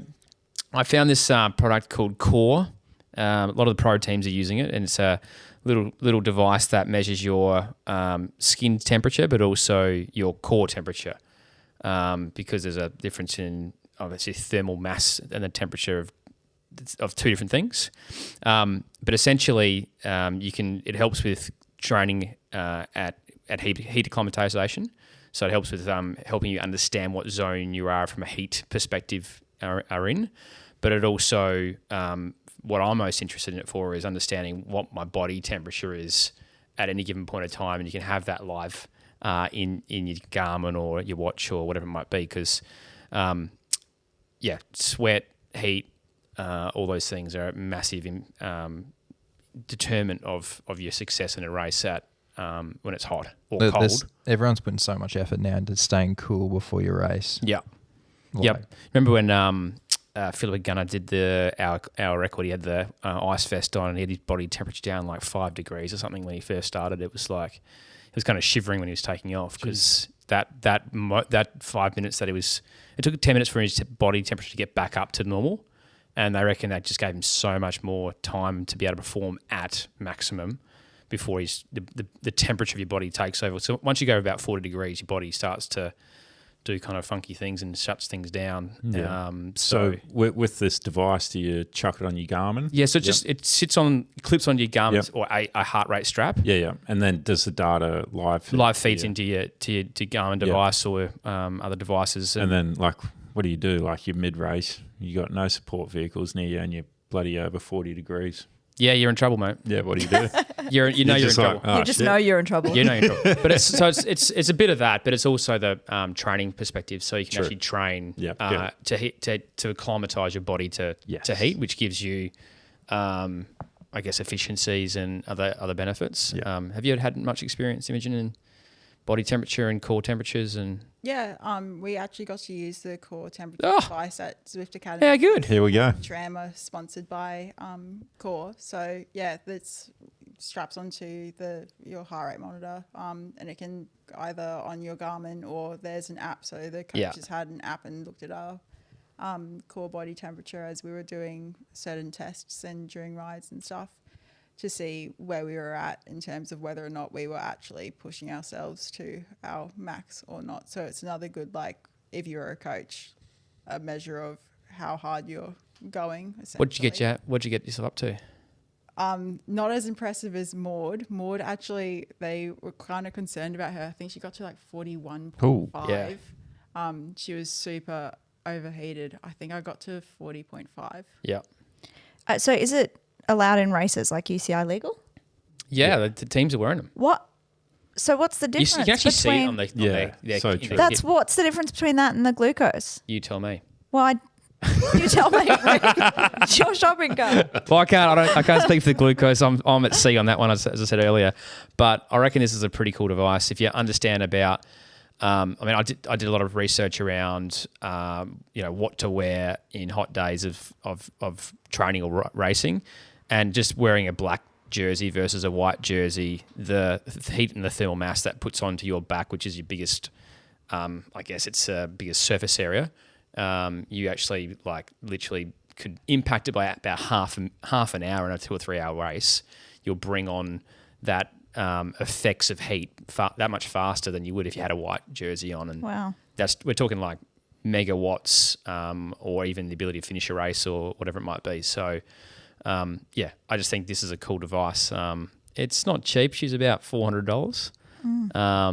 I found this product called Core. A lot of the pro teams are using it, and it's a little device that measures your skin temperature, but also your core temperature, because there's a difference in obviously thermal mass and the temperature of two different things. But essentially, it helps with training at heat acclimatization. So it helps with helping you understand what zone you are from a heat perspective are in. But it also, what I'm most interested in it for is understanding what my body temperature is at any given point of time. And you can have that live in your Garmin or your watch or whatever it might be. Because, sweat, heat, all those things are a massive determinant of your success in a race when it's hot or cold. Everyone's putting so much effort now into staying cool before your race. Yeah. Like, Yep. Remember when Philip Gunner did our record? He had the ice vest on and he had his body temperature down like 5 degrees or something when he first started. It was like he was kind of shivering when he was taking off because that 5 minutes that it took 10 minutes for his body temperature to get back up to normal. And they reckon that just gave him so much more time to be able to perform at maximum before the temperature of your body takes over. So once you go about 40 degrees, your body starts to do kind of funky things and shuts things down. Yeah. So with this device, do you chuck it on your Garmin? Yeah, so it clips onto your Garmin or a heart rate strap. Yeah. And then does the data live feeds into your Garmin device or other devices. And then what do you do? Like you're mid-race, you got no support vehicles near you and you're bloody over 40 degrees. Yeah, you're in trouble, mate. Yeah, what do you do? You're in trouble. You just know you're in trouble. You know you're in trouble. But it's a bit of that, but it's also the training perspective. So you can actually train to acclimatise your body to heat, which gives you, I guess, efficiencies and other benefits. Yeah. Have you had much experience, Imogen, in body temperature and core temperatures and? Yeah, we actually got to use the core temperature device at Zwift Academy. Yeah, good. Here we go. Drama sponsored by Core. So yeah, that's straps onto your heart rate monitor, and it can either on your Garmin or there's an app. So the coaches had an app and looked at our core body temperature as we were doing certain tests and during rides and stuff, to see where we were at in terms of whether or not we were actually pushing ourselves to our max or not. So it's another good, if you're a coach, a measure of how hard you're going. What'd you get yourself up to? Not as impressive as Maud. Maud actually, they were kind of concerned about her. I think she got to 41.5. Yeah. She was super overheated. I think I got to 40.5. Yeah. So is it allowed in races like UCI legal? Yeah, the teams are wearing them. What? So what's the difference? You can actually see it on their so true. What's the difference between that and the glucose? You tell me. Well, you tell me. It's your shopping cart. Well, I can't speak for the glucose. I'm at sea on that one, as I said earlier. But I reckon this is a pretty cool device if you understand about. I did a lot of research around what to wear in hot days of training or racing, and just wearing a black jersey versus a white jersey, the heat and the thermal mass that puts onto your back, which is your biggest, I guess it's biggest surface area. You actually literally could impact it by about half an hour in a 2 or 3 hour race. You'll bring on that effects of heat that much faster than you would if you had a white jersey on. And wow, we're talking megawatts, or even the ability to finish a race or whatever it might be. So I just think this is a cool device. It's not cheap. She's about $400.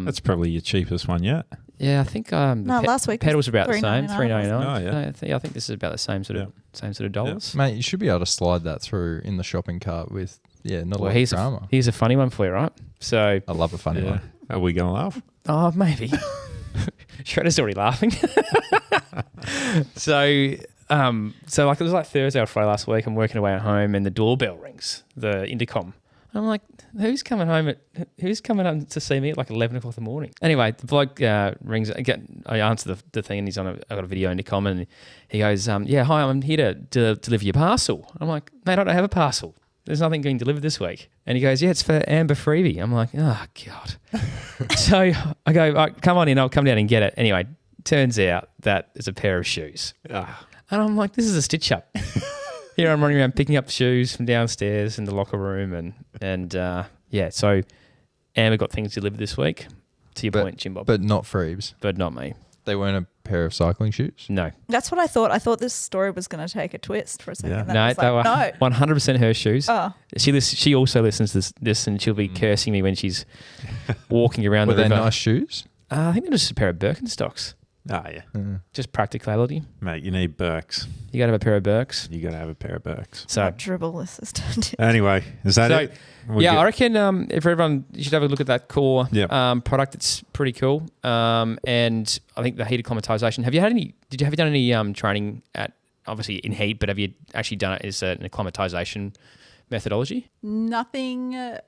That's probably your cheapest one yet. Yeah, I think last week pedals are about the same, $3.99. Oh, yeah. I think this is about the same sort of dollars. Mate, you should be able to slide that through in the shopping cart with not a lot of drama. Here's a funny one for you, right? So I love a funny one. Are we going to laugh? Oh, maybe. Shredder's already laughing. So it was Thursday or Friday last week. I'm working away at home, and the doorbell rings, the intercom. I'm like, who's coming home to see me at 11 o'clock in the morning? Anyway, the bloke rings. I answer the thing, and I got a video intercom, and he goes, "Yeah, hi, I'm here to deliver your parcel." I'm like, "Mate, I don't have a parcel. There's nothing being delivered this week." And he goes, "Yeah, it's for Amber Freebie." I'm like, "Oh God." So I go, right, "Come on in, I'll come down and get it." Anyway, turns out that it's a pair of shoes. And I'm like, this is a stitch up. Here I'm running around picking up shoes from downstairs in the locker room, and so Amber got things delivered this week. To your point, Jim Bob. But not Freebs. But not me. They weren't a pair of cycling shoes? No. That's what I thought. I thought this story was going to take a twist for a second. Yeah. No, they were 100% her shoes. Oh. She also listens to this, and she'll be cursing me when she's walking around Were the river. they nice shoes? I think they're just a pair of Birkenstocks. Oh, yeah. Just practicality. Mate, you need Birks. You got to have a pair of Birks. You got to have a pair of Birks. So dribble assistant. Anyway, is that it? I reckon if everyone, you should have a look at that core product. It's pretty cool. And I think the heat acclimatization. Have you done any training at, obviously in heat, but have you actually done it as an acclimatization methodology? Nothing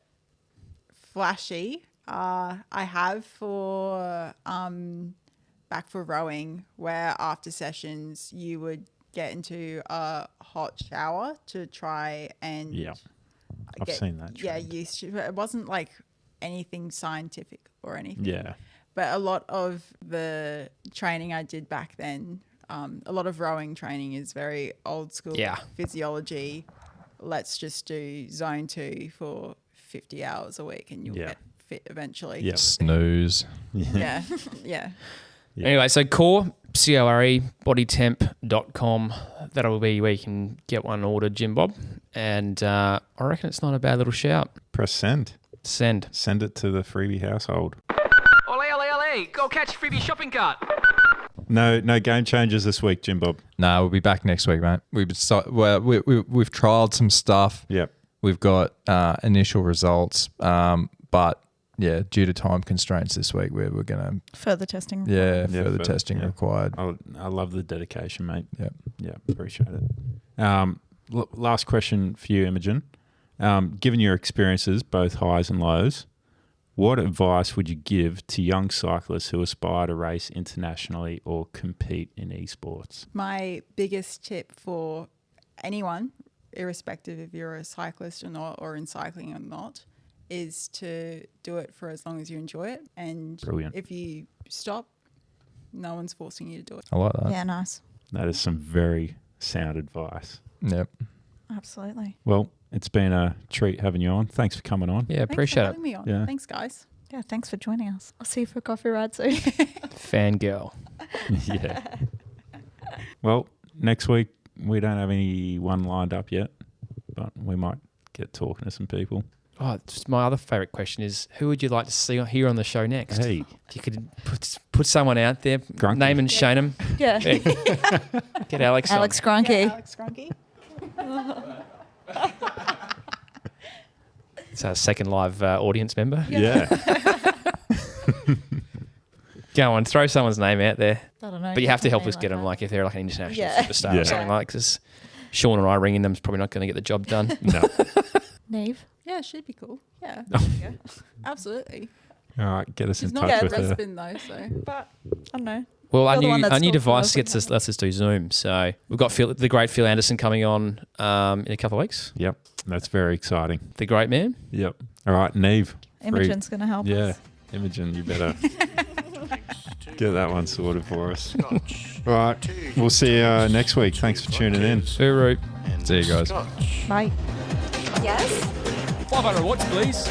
flashy. I have for back for rowing, where after sessions you would get into a hot shower to try and I've seen that trend. used to. It wasn't anything scientific or anything. Yeah. But a lot of the training I did back then, a lot of rowing training is very old school physiology. Let's just do zone 2 for 50 hours a week and you'll get fit eventually. Yep. Snooze. Yeah. Anyway, so core, CORE, bodytemp.com. That'll be where you can get one ordered, Jim Bob. And I reckon it's not a bad little shout. Press send. Send. Send it to the freebie household. Ole, ole, ole, go catch a freebie shopping cart. No game changes this week, Jim Bob. No, we'll be back next week, mate. We've trialed some stuff. Yep. We've got initial results, but yeah, due to time constraints this week, we're going to Further testing. further testing required. I love the dedication, mate. Yep. Yeah, appreciate it. Last question for you, Imogen. Given your experiences, both highs and lows, what advice would you give to young cyclists who aspire to race internationally or compete in eSports? My biggest tip for anyone, irrespective if you're a cyclist or not, or in cycling or not, is to do it for as long as you enjoy it. And Brilliant. if you stop, no one's forcing you to do it. I like that. Yeah, nice. That is some very sound advice. Yep. Absolutely. Well, it's been a treat having you on. Thanks for coming on. Yeah, Thanks for appreciate having me on. Yeah. Thanks, guys. Yeah, thanks for joining us. I'll see you for a coffee ride soon. it. Fangirl. Yeah. Well, next week we don't have anyone lined up yet, but we might get talking to some people. Oh, just my other favourite question is, who would you like to see here on the show next? Hey, If you could put someone out there, Grunky. name and shame them. Yeah. Get Alex on. Alex Gronke. Alex Gronke. It's our second live audience member. yeah. Go on, throw someone's name out there. I don't know. But you have to help Something us get them, that. like if they're like an international Yeah. superstar Yeah. or something like, because Sean and I ringing them is probably not going to get the job done. No. Neve. Yeah, she'd be cool. Yeah. Yeah. Absolutely. All right, get us She's in not touch a with her. Brisbane though, so. But I don't know. Well, our You're the one new, that's our new still device developing lets us do Zoom. So we've got the great Phil Anderson coming on in a couple of weeks. Yep, that's very exciting. The great man. Yep. All right, Neve. Imogen's going to help Yeah, us. Imogen, you better get that one sorted for us. Scotch. All right, we'll see you next week. Thanks for tuning in. Hooroo. And See you guys. Scotch. Bye. Yes? 500 watts, please.